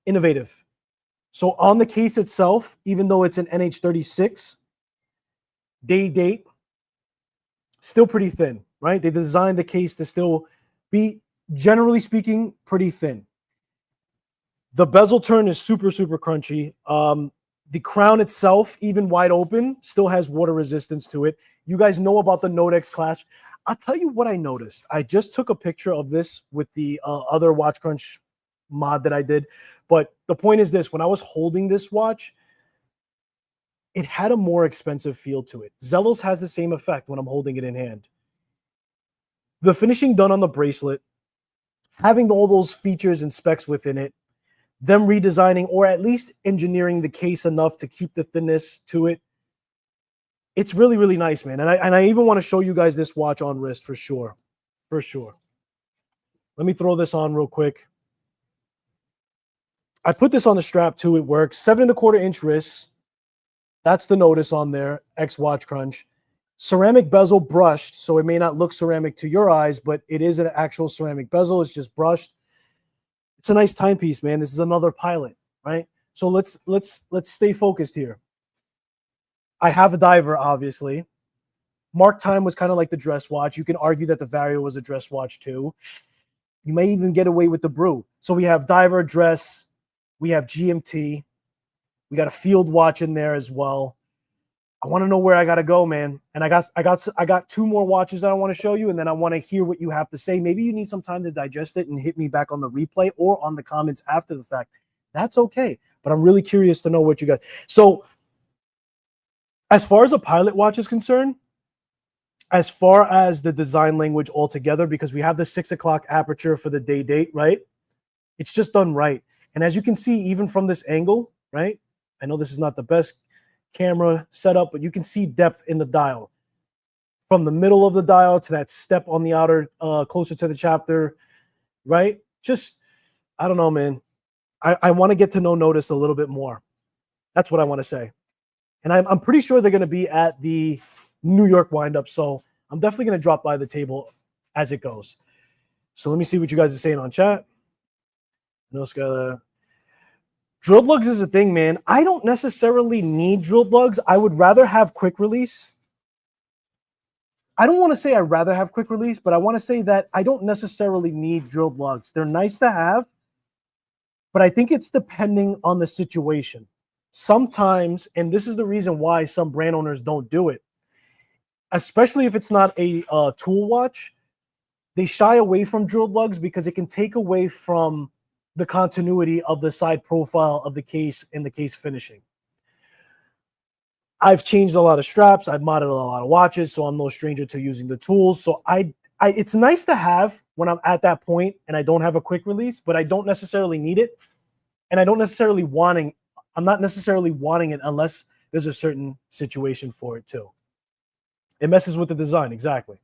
Innovative. So on the case itself, even though it's an NH36, day date, still pretty thin, right? They designed the case to still be, generally speaking, pretty thin. The bezel turn is super, super crunchy. The crown itself, even wide open, still has water resistance to it. You guys know about the Nodex clasp. I'll tell you what I noticed. I just took a picture of this with the other Watch Crunch mod that I did. But the point is this. When I was holding this watch, it had a more expensive feel to it. Zelos has the same effect when I'm holding it in hand. The finishing done on the bracelet, having all those features and specs within it, them redesigning or at least engineering the case enough to keep the thinness to it. It's really, really nice, man. And I even want to show you guys this watch on wrist for sure. For sure. Let me throw this on real quick. I put this on the strap too. It works. 7¼ inch wrists. That's the Nodus on there. X Watch Crunch. Ceramic bezel brushed, so it may not look ceramic to your eyes, but it is an actual ceramic bezel. It's just brushed. It's a nice timepiece, man. This is another pilot, right? So let's stay focused here. I have a diver, obviously. Mark time was kind of like the dress watch. You can argue that the Vario was a dress watch too. You may even get away with the Brew. So we have diver, dress, we have GMT, we got a field watch in there as well. I want to know where I got to go, man. And I got two more watches that I want to show you, and then I want to hear what you have to say. Maybe you need some time to digest it and hit me back on the replay or on the comments after the fact. That's okay. But I'm really curious to know what you guys. So as far as a pilot watch is concerned, as far as the design language altogether, because we have the 6 o'clock aperture for the day date, right? It's just done right. And as you can see, even from this angle, right? I know this is not the best camera setup, but you can see depth in the dial. From the middle of the dial to that step on the outer, closer to the chapter, right? Just, I don't know, man. I want to get to know Nodus a little bit more. That's what I want to say. And I'm pretty sure they're going to be at the New York windup, so I'm definitely going to drop by the table as it goes. So let me see what you guys are saying on chat. No, Skylar. Drilled lugs is a thing, man. I don't necessarily need drilled lugs. I would rather have quick release. I don't want to say I'd rather have quick release, but I want to say that I don't necessarily need drilled lugs. They're nice to have, but I think it's depending on the situation. Sometimes, and this is the reason why some brand owners don't do it, especially if it's not a tool watch, they shy away from drilled lugs because it can take away from the continuity of the side profile of the case and the case finishing. I've changed a lot of straps. I've modded a lot of watches, so I'm no stranger to using the tools. So it's nice to have when I'm at that point and I don't have a quick release, but I don't necessarily need it. And I'm not necessarily wanting it unless there's a certain situation for it too. It messes with the design, exactly.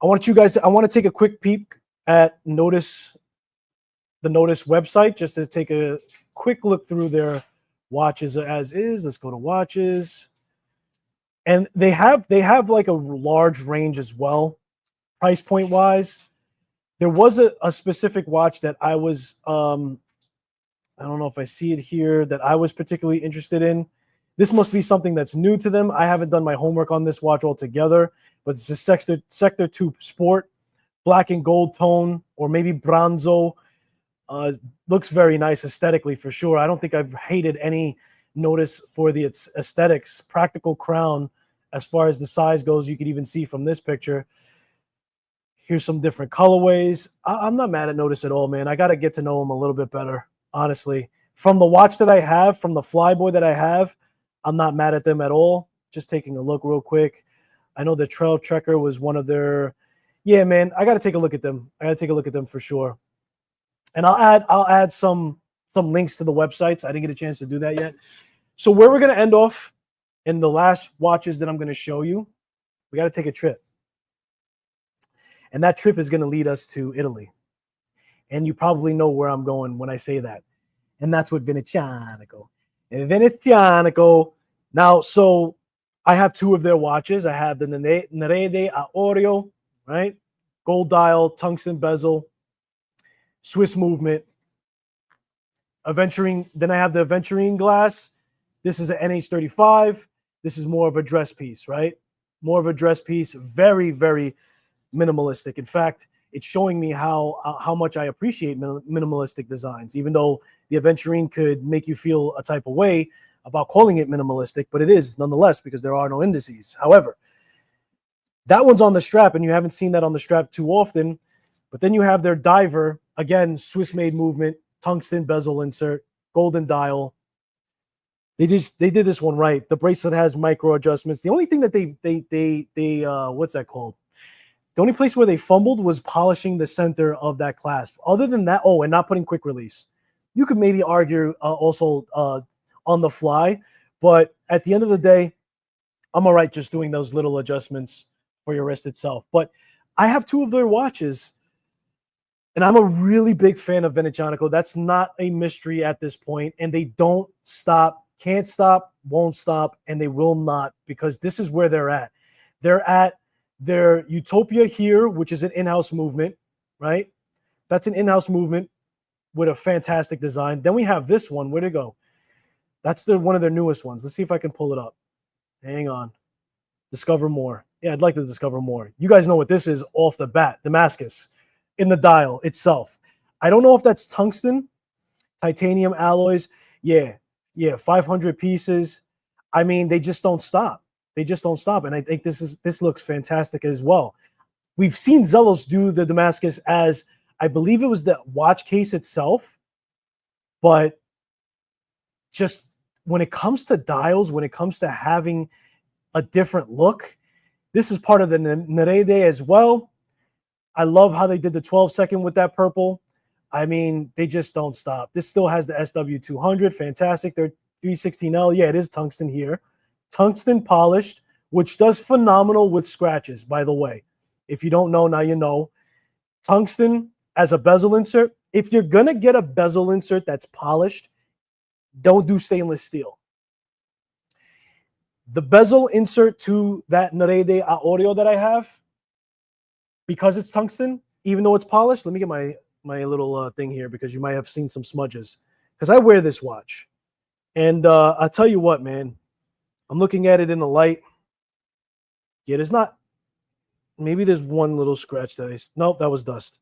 I want to take a quick peek at Nodus, the Nodus website, just to take a quick look through their watches as is. Let's go to watches. And they have like a large range as well, price point wise. There was a specific watch that I was, I don't know if I see it here, that I was particularly interested in. This must be something that's new to them. I haven't done my homework on this watch altogether, but it's a Sector 2 Sport, black and gold tone, or maybe bronzo. Looks very nice aesthetically for sure. I don't think I've hated any Nodus for its aesthetics. Practical crown, as far as the size goes, you could even see from this picture. Here's some different colorways. I'm not mad at Nodus at all, man. I got to get to know them a little bit better, honestly. From the watch that I have, from the Flyboy that I have, I'm not mad at them at all. Just taking a look real quick. I know the Trail Trekker was one of their... Yeah, man, I got to take a look at them. I got to take a look at them for sure. And I'll add some links to the websites. I didn't get a chance to do that yet. So where we're going to end off in the last watches that I'm going to show you, we got to take a trip. And that trip is going to lead us to Italy. And you probably know where I'm going when I say that. And that's with Venezianico. And Venezianico. Now, so I have two of their watches. I have the Nerede Aureo, right? Gold dial, tungsten bezel, Swiss movement. Aventurine. Then I have the Aventurine glass. This is an NH35. This is more of a dress piece, right? More of a dress piece. Very, very minimalistic. In fact, it's showing me how much I appreciate minimalistic designs, even though the Aventurine could make you feel a type of way about calling it minimalistic, but it is nonetheless because there are no indices. However, that one's on the strap, and you haven't seen that on the strap too often. But then you have their diver, again, Swiss-made movement, tungsten bezel insert, golden dial. They did this one right. The bracelet has micro adjustments. The only thing that they what's that called? The only place where they fumbled was polishing the center of that clasp. Other than that, and not putting quick release. You could maybe argue also on the fly, but at the end of the day, I'm all right just doing those little adjustments for your wrist itself. But I have two of their watches, and I'm a really big fan of Venezianico. That's not a mystery at this point, and they don't stop, can't stop, won't stop, and they will not, because this is where they're at. They're at their Utopia here, which is an in-house movement, right? That's an in-house movement with a fantastic design. Then we have this one. Where'd it go? That's one of their newest ones. Let's see if I can pull it up. Hang on. Discover more. Yeah, I'd like to discover more. You guys know what this is off the bat. Damascus in the dial itself. I don't know if that's tungsten, titanium alloys. Yeah, 500 pieces. I mean, they just don't stop. They just don't stop. And I think this looks fantastic as well. We've seen Zelos do the Damascus as, I believe it was the watch case itself. But just when it comes to dials, when it comes to having a different look, this is part of the Nerede as well. I love how they did the 12-second with that purple. I mean, they just don't stop. This still has the SW200. Fantastic. They're 316L. Yeah, it is tungsten here. Tungsten polished, which does phenomenal with scratches, by the way. If you don't know, now you know. Tungsten as a bezel insert. If you're going to get a bezel insert that's polished, don't do stainless steel. The bezel insert to that Nerede Aureo that I have, because it's tungsten, even though it's polished, let me get my little thing here because you might have seen some smudges. Because I wear this watch. And I'll tell you what, man. I'm looking at it in the light. Yeah, there's not maybe there's one little scratch that nope, that was dust.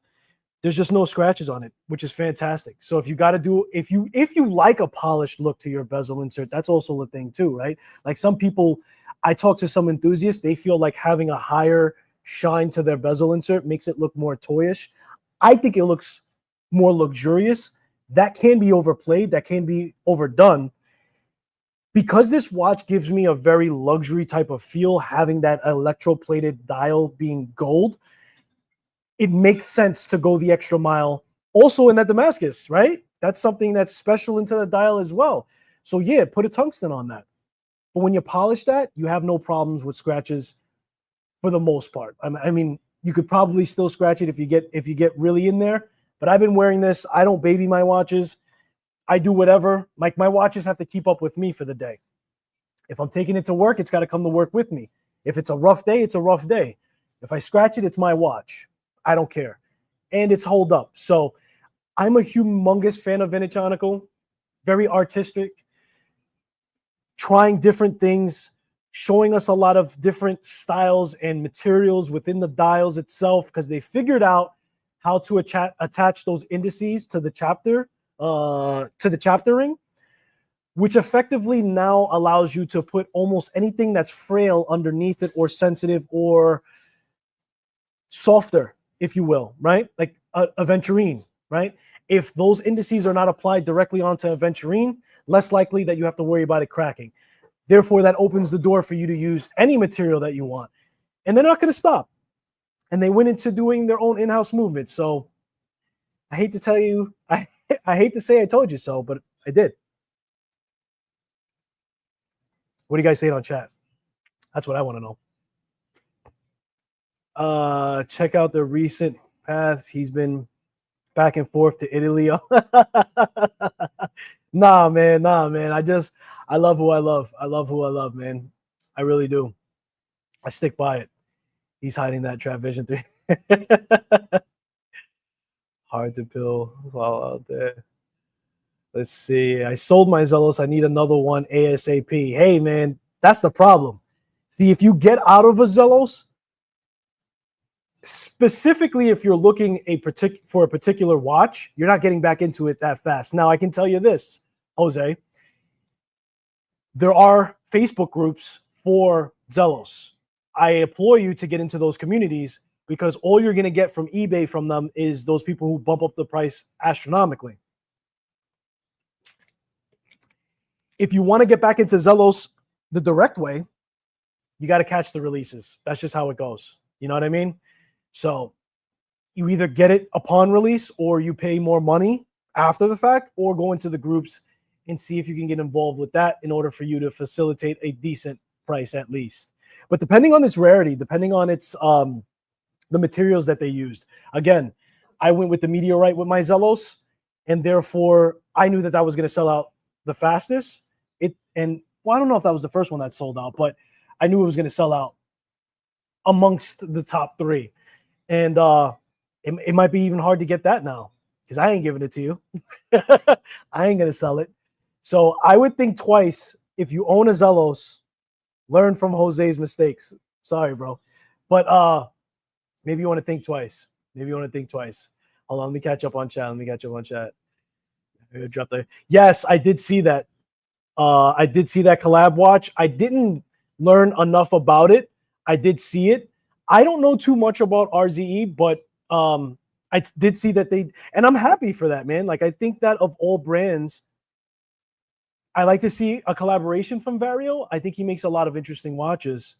There's just no scratches on it, which is fantastic. So if you got to do, if you like a polished look to your bezel insert, that's also a thing too, right? Like some people, I talk to some enthusiasts, they feel like having a higher shine to their bezel insert makes it look more toyish. I think it looks more luxurious. That can be overplayed, that can be overdone. Because this watch gives me a very luxury type of feel, having that electroplated dial being gold, it makes sense to go the extra mile also in that Damascus, right? That's something that's special into the dial as well. So yeah, put a tungsten on that. But when you polish that, you have no problems with scratches for the most part. I mean, you could probably still scratch it if you get really in there. But I've been wearing this. I don't baby my watches. I do whatever. Like my watches have to keep up with me for the day. If I'm taking it to work, it's got to come to work with me. If it's a rough day, it's a rough day. If I scratch it, it's my watch. I don't care. And it's hold up. So I'm a humongous fan of Venezianico. Very artistic. Trying different things. Showing us a lot of different styles and materials within the dials itself, because they figured out how to attach those indices to the chapter, ring, which effectively now allows you to put almost anything that's frail underneath it or sensitive or softer, if you will, right? Like a Venturine, right? If those indices are not applied directly onto a Venturine, less likely that you have to worry about it cracking. Therefore, that opens the door for you to use any material that you want. And they're not going to stop. And they went into doing their own in-house movement. So I hate to tell you, I hate to say I told you so, but I did. What do you guys say on chat? That's what I want to know. Check out the recent paths. He's been back and forth to Italy. Nah, man. I love who I love. I love who I love, man. I really do. I stick by it. He's hiding that Trap Vision 3. Hard to pill. It's all out there. Let's see. I sold my Zelos. I need another one ASAP. Hey, man, that's the problem. See, if you get out of a Zelos, specifically if you're looking for a particular watch, you're not getting back into it that fast. Now, I can tell you this, Jose. There are Facebook groups for Zelos. I implore you to get into those communities, because all you're going to get from eBay from them is those people who bump up the price astronomically. If you want to get back into Zelos the direct way, you got to catch the releases. That's just how it goes. You know what I mean? So you either get it upon release, or you pay more money after the fact, or go into the groups and see if you can get involved with that in order for you to facilitate a decent price at least. But depending on its rarity, depending on its the materials that they used. Again, I went with the meteorite with my Zelos, and therefore I knew that that was going to sell out the fastest. I don't know if that was the first one that sold out, but I knew it was going to sell out amongst the top three. And it might be even hard to get that now, because I ain't giving it to you. I ain't going to sell it. So I would think twice. If you own a Zelos, learn from Jose's mistakes. Sorry, bro. But maybe you want to think twice. Hold on, let me catch up on chat. Drop there. Yes, I did see that. I did see that collab watch. I didn't learn enough about it. I did see it. I don't know too much about RZE, but I did see that and I'm happy for that, man. Like, I think that of all brands, I like to see a collaboration from Vario. I think he makes a lot of interesting watches.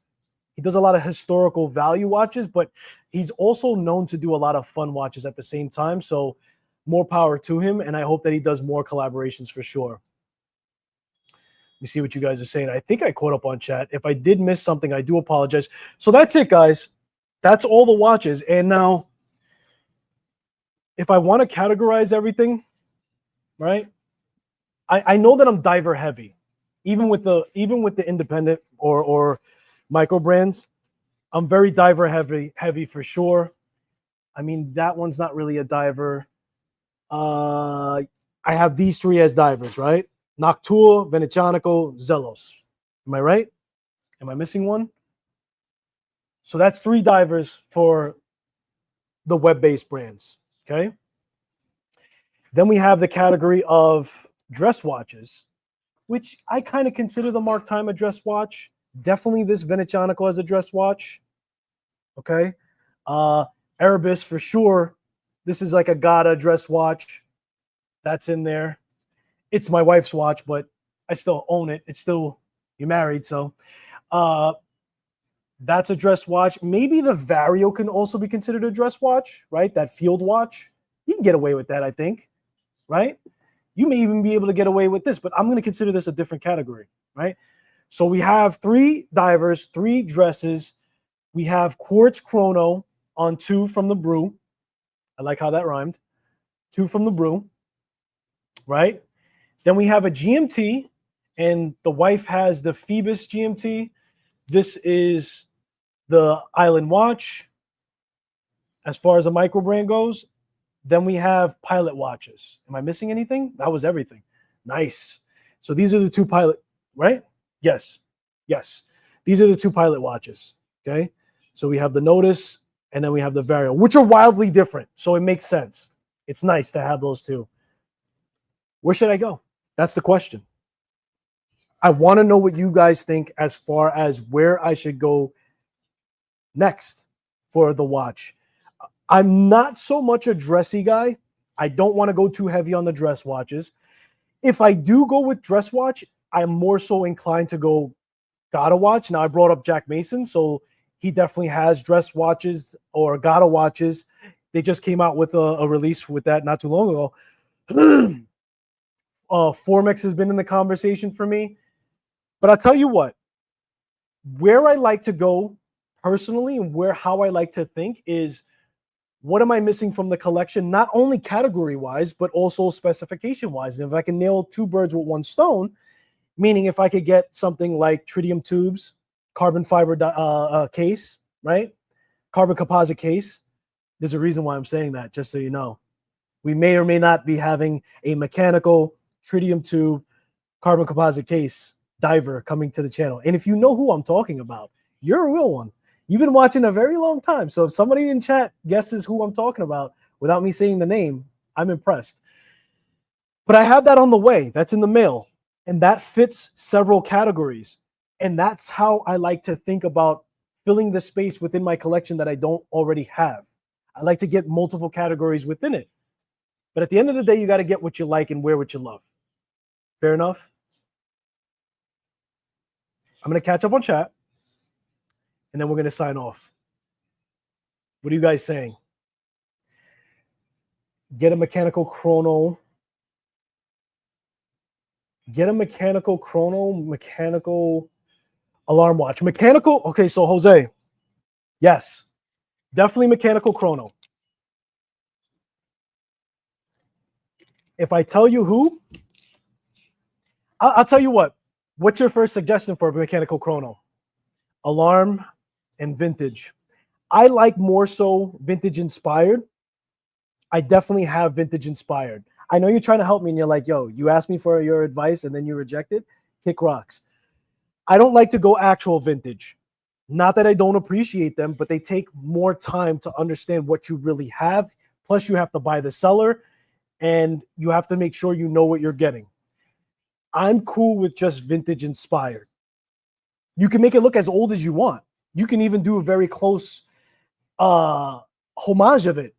He does a lot of historical value watches, but he's also known to do a lot of fun watches at the same time. So more power to him, and I hope that he does more collaborations for sure. Let me see what you guys are saying. I think I caught up on chat. If I did miss something, I do apologize. So that's it, guys. That's all the watches. And now, if I want to categorize everything, right? I know that I'm diver heavy, even with the independent or micro brands. I'm very diver heavy for sure. I mean, that one's not really a diver. I have these three as divers, right? Noctua, Venezianico, Zelos. Am I right? Am I missing one? So that's 3 divers for the web-based brands. Okay. Then we have the category of dress watches, which I kind of consider the Mark Time a dress watch. Definitely this Venezianico as a dress watch. Okay. Erebus for sure. This is like a Gata dress watch. That's in there. It's my wife's watch, but I still own it. It's still, you're married, so that's a dress watch. Maybe the Vario can also be considered a dress watch, right? That field watch. You can get away with that, I think, right? You may even be able to get away with this, but I'm going to consider this a different category, right? So we have 3 divers, 3 dresses. We have quartz chrono on 2 from the Brew. I like how that rhymed. 2 from the Brew, right? Then we have a GMT, and the wife has the Phoebus GMT. This is the Island Watch as far as a Microbrand goes. Then we have Pilot watches. Am I missing anything? That was everything. Nice. So these are the 2 Pilot, right? Yes. Yes. These are the 2 Pilot watches. Okay. So we have the Nodus and then we have the Vario, which are wildly different. So it makes sense. It's nice to have those 2. Where should I go? That's the question. I want to know what you guys think as far as where I should go next for the watch. I'm not so much a dressy guy. I don't want to go too heavy on the dress watches. If I do go with dress watch, I'm more so inclined to go Gata watch. Now, I brought up Jack Mason, so he definitely has dress watches or Gata watches. They just came out with a release with that not too long ago. Formex has been in the conversation for me. But I'll tell you what, where I like to go personally and how I like to think is, what am I missing from the collection? Not only category-wise, but also specification-wise. And if I can nail 2 birds with 1 stone, meaning if I could get something like tritium tubes, carbon fiber case, right? Carbon composite case. There's a reason why I'm saying that, just so you know. We may or may not be having a mechanical tritium tube carbon composite case diver coming to the channel. And if you know who I'm talking about, you're a real one. You've been watching a very long time. So if somebody in chat guesses who I'm talking about without me saying the name, I'm impressed. But I have that on the way. That's in the mail. And that fits several categories. And that's how I like to think about filling the space within my collection that I don't already have. I like to get multiple categories within it. But at the end of the day, you got to get what you like and wear what you love. Fair enough? I'm going to catch up on chat, and then we're going to sign off. What are you guys saying? Get a mechanical chrono. Get a mechanical chrono, mechanical alarm watch. Mechanical, okay, so Jose, yes, definitely mechanical chrono. If I tell you who, I'll tell you what. What's your first suggestion for a mechanical chrono? Alarm and vintage. I like more so vintage inspired. I definitely have vintage inspired. I know you're trying to help me and you're like, yo, you asked me for your advice and then you reject it. Kick rocks. I don't like to go actual vintage. Not that I don't appreciate them, but they take more time to understand what you really have. Plus, you have to buy the seller and you have to make sure you know what you're getting. I'm cool with just vintage inspired. You can make it look as old as you want. You can even do a very close homage of it.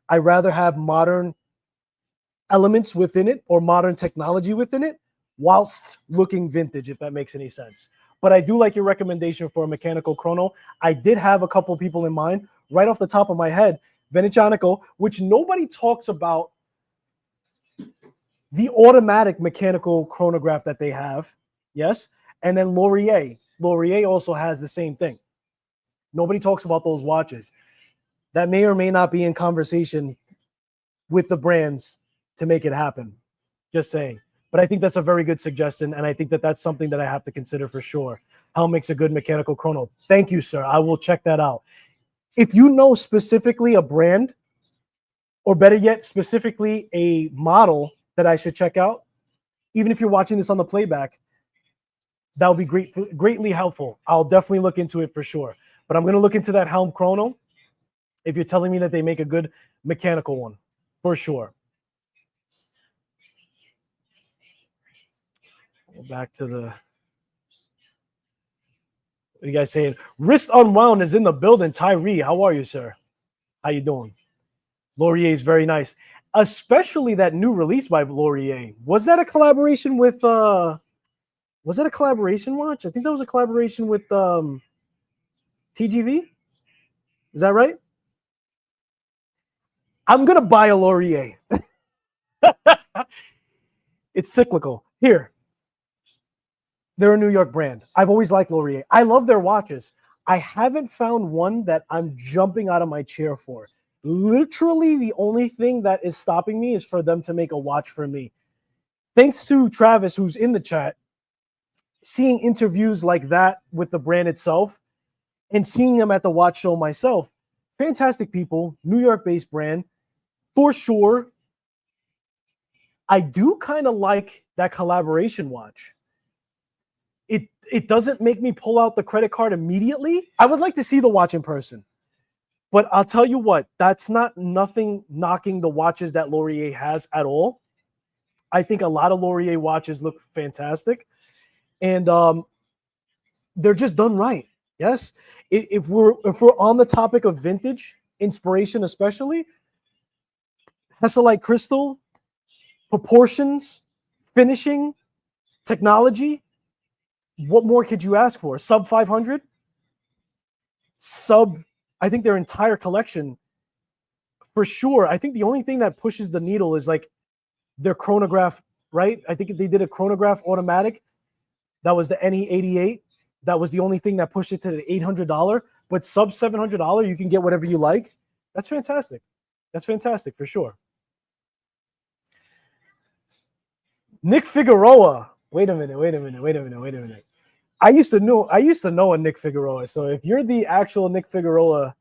I rather have modern elements within it or modern technology within it whilst looking vintage, if that makes any sense. But I do like your recommendation for a mechanical chrono. I did have a couple people in mind right off the top of my head. Venezianico, which nobody talks about the automatic mechanical chronograph that they have. Yes. And then Laurier. Laurier also has the same thing. Nobody talks about those watches. That may or may not be in conversation with the brands to make it happen. Just saying. But I think that's a very good suggestion, and I think that that's something that I have to consider for sure. How makes a good mechanical chrono? Thank you, sir. I will check that out. If you know specifically a brand, or better yet, specifically a model that I should check out, even if you're watching this on the playback, that would be greatly helpful. I'll definitely look into it for sure. But I'm going to look into that Helm Chrono if you're telling me that they make a good mechanical one, for sure. Go back to the... What are you guys saying? Wrist Unwound is in the building. Tyree, how are you, sir? How you doing? Laurier is very nice. Especially that new release by Laurier. Was that a collaboration with was that a collaboration watch? I think that was a collaboration with TGV. Is that right? I'm gonna buy a Laurier. It's cyclical. Here. They're a New York brand. I've always liked Laurier. I love their watches. I haven't found one that I'm jumping out of my chair for. Literally, the only thing that is stopping me is for them to make a watch for me. Thanks to Travis, who's in the chat, seeing interviews like that with the brand itself and seeing them at the watch show myself. Fantastic people, New York-based brand, for sure. I do kind of like that collaboration watch. It doesn't make me pull out the credit card immediately. I would like to see the watch in person. But I'll tell you what, that's nothing knocking the watches that Laurier has at all. I think a lot of Laurier watches look fantastic. And they're just done right. Yes. If we're on the topic of vintage inspiration, especially, Hesalite crystal, proportions, finishing, technology, what more could you ask for? Sub 500? I think their entire collection, for sure. I think the only thing that pushes the needle is like their chronograph, right? I think they did a chronograph automatic. That was the NE88. That was the only thing that pushed it to the $800. But sub $700, you can get whatever you like. That's fantastic. That's fantastic for sure. Nick Figueroa. Wait a minute. I used to know a Nick Figueroa. So if you're the actual Nick Figueroa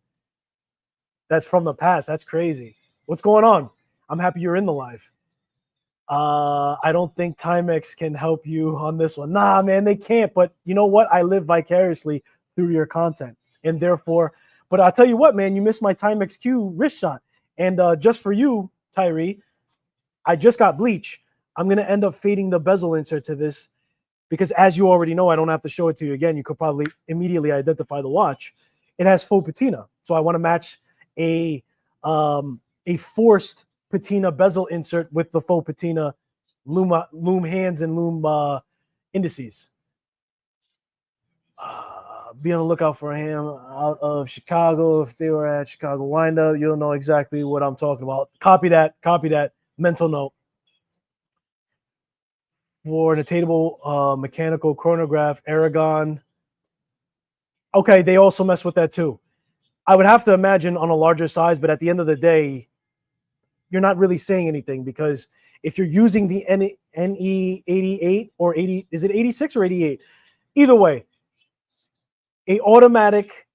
that's from the past, that's crazy. What's going on? I'm happy you're in the live. I don't think Timex can help you on this one. Nah, man, they can't. But you know what? I live vicariously through your content. And therefore, but I'll tell you what, man, you missed my Timex Q wrist shot. And just for you, Tyree, I just got bleach. I'm going to end up fading the bezel insert to this because as you already know, I don't have to show it to you again. You could probably immediately identify the watch. It has faux patina. So I want to match a forced patina bezel insert with the faux patina loom hands and loom indices. Be on the lookout for him out of Chicago. If they were at Chicago Windup, you'll know exactly what I'm talking about. Copy that. Mental note. For notatable mechanical chronograph, Aragon. Okay, they also mess with that too. I would have to imagine on a larger size, but at the end of the day, you're not really saying anything because if you're using the NE88 or 80, is it 86 or 88? Either way, a automatic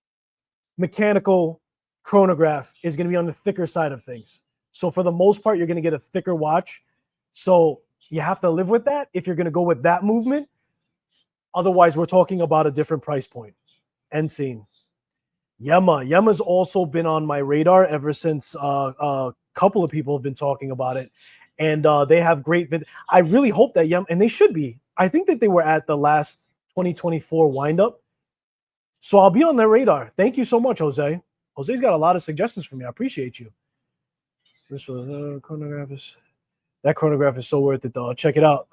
mechanical chronograph is going to be on the thicker side of things. So for the most part, you're going to get a thicker watch. So you have to live with that if you're going to go with that movement. Otherwise, we're talking about a different price point. End scene. Yema's also been on my radar ever since a couple of people have been talking about it. And they have great... I really hope that and they should be. I think that they were at the last 2024 windup. So I'll be on their radar. Thank you so much, Jose. Jose's got a lot of suggestions for me. I appreciate you. This was chronograph is... That chronograph is so worth it, though. I'll check it out.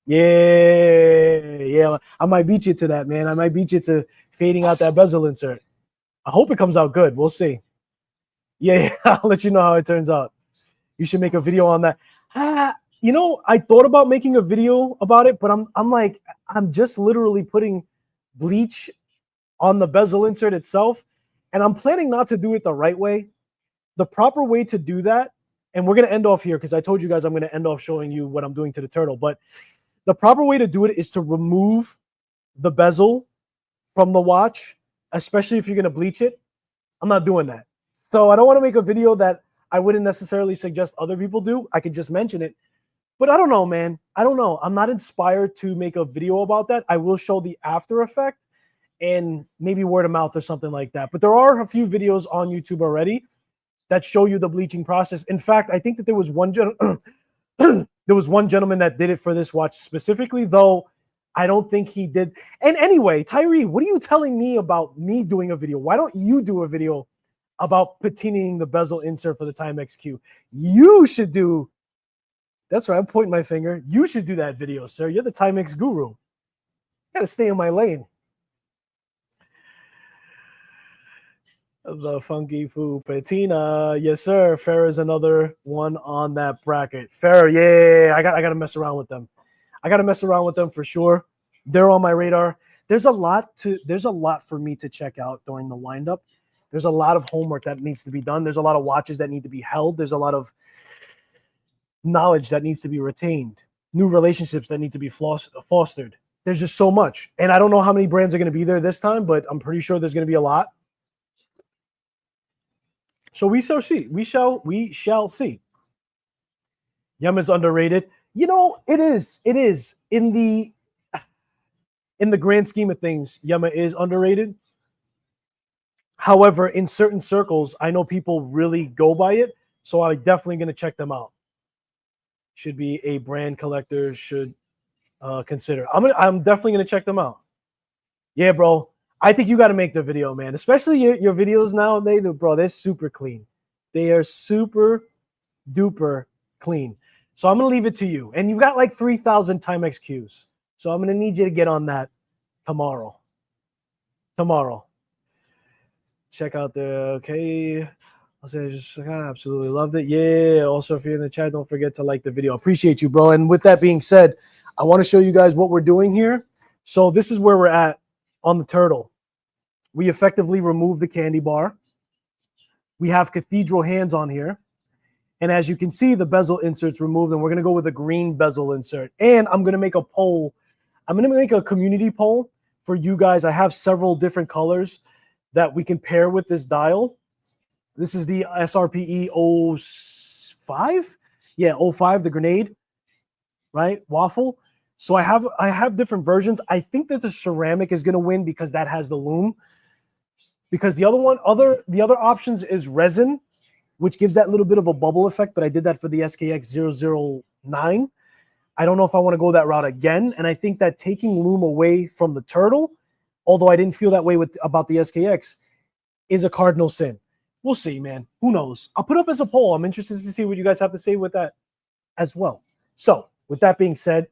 Yeah. I might beat you to that, man. I might beat you to fading out that bezel insert. I hope it comes out good. We'll see. Yeah, I'll let you know how it turns out. You should make a video on that. You know, I thought about making a video about it, but I'm just literally putting bleach on the bezel insert itself, and I'm planning not to do it the right way. The proper way to do that, and we're going to end off here because I told you guys I'm going to end off showing you what I'm doing to the turtle. But the proper way to do it is to remove the bezel from the watch, especially if you're going to bleach it. I'm not doing that. So I don't want to make a video that I wouldn't necessarily suggest other people do. I could just mention it. But I don't know, man. I don't know. I'm not inspired to make a video about that. I will show the after effect. and maybe word of mouth or something like that. But there are a few videos on YouTube already that show you the bleaching process. In fact, I think that there was one gentleman that did it for this watch specifically, though I don't think he did. And anyway, Tyree, what are you telling me about me doing a video? Why don't you do a video about patinaing the bezel insert for the Timex Q? You should do. That's right. I'm pointing my finger. You should do that video, sir. You're the Timex guru. Gotta stay in my lane. The funky foo patina, yes sir. Farrah is another one on that bracket. Farrah, yeah, I gotta mess around with them. I gotta mess around with them for sure. They're on my radar. There's a lot for me to check out during the windup. There's a lot of homework that needs to be done. There's a lot of watches that need to be held. There's a lot of knowledge that needs to be retained. New relationships that need to be fostered. There's just so much, and I don't know how many brands are going to be there this time, but I'm pretty sure there's going to be a lot. So we shall see. We shall see. Yama's underrated. You know, it is. It is in the grand scheme of things. Yama is underrated. However, in certain circles, I know people really go by it, so I'm definitely going to check them out. Should be a brand collector should consider. I'm definitely going to check them out. Yeah, bro. I think you got to make the video, man. Especially your videos now, they're super clean. They are super duper clean. So I'm gonna leave it to you. And you've got like 3,000 Timex Qs. So I'm gonna need you to get on that tomorrow. Check out the okay. I'll say just I absolutely loved it. Yeah. Also, if you're in the chat, don't forget to like the video. Appreciate you, bro. And with that being said, I want to show you guys what we're doing here. So this is where we're at. On the turtle, we effectively remove the candy bar. We have cathedral hands on here. And as you can see, the bezel insert's removed, and we're going to go with a green bezel insert. And I'm going to make a poll. I'm going to make a community poll for you guys. I have several different colors that we can pair with this dial. This is the SRPE 05? Yeah, 05, the grenade, right? Waffle. So I have different versions. I think that the ceramic is going to win because that has the loom. Because the other options is resin, which gives that little bit of a bubble effect. But I did that for the SKX 009. I don't know if I want to go that route again. And I think that taking loom away from the turtle, although I didn't feel that way about the SKX, is a cardinal sin. We'll see, man. Who knows? I'll put up as a poll. I'm interested to see what you guys have to say with that as well. So with that being said,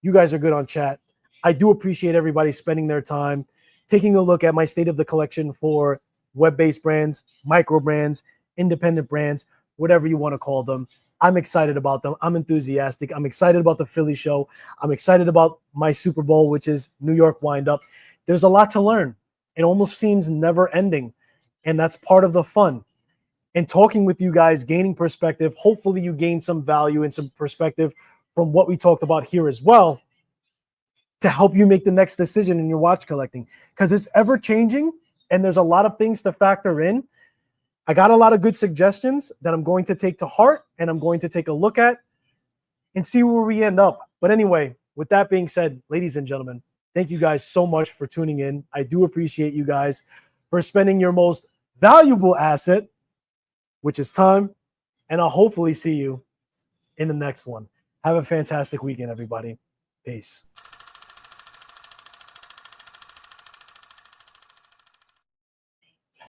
you guys are good on chat. I do appreciate everybody spending their time, taking a look at my state of the collection for web-based brands, micro brands, independent brands, whatever you want to call them. I'm excited about them. I'm enthusiastic. I'm excited about the Philly show. I'm excited about my Super Bowl, which is New York Windup. There's a lot to learn. It almost seems never ending, and that's part of the fun. And talking with you guys, gaining perspective, hopefully you gain some value and some perspective from what we talked about here as well to help you make the next decision in your watch collecting, because it's ever changing and there's a lot of things to factor in. I got a lot of good suggestions that I'm going to take to heart and I'm going to take a look at and see where we end up. But anyway, with that being said, ladies and gentlemen, thank you guys so much for tuning in. I do appreciate you guys for spending your most valuable asset, which is time, and I'll hopefully see you in the next one. Have a fantastic weekend, everybody. Peace.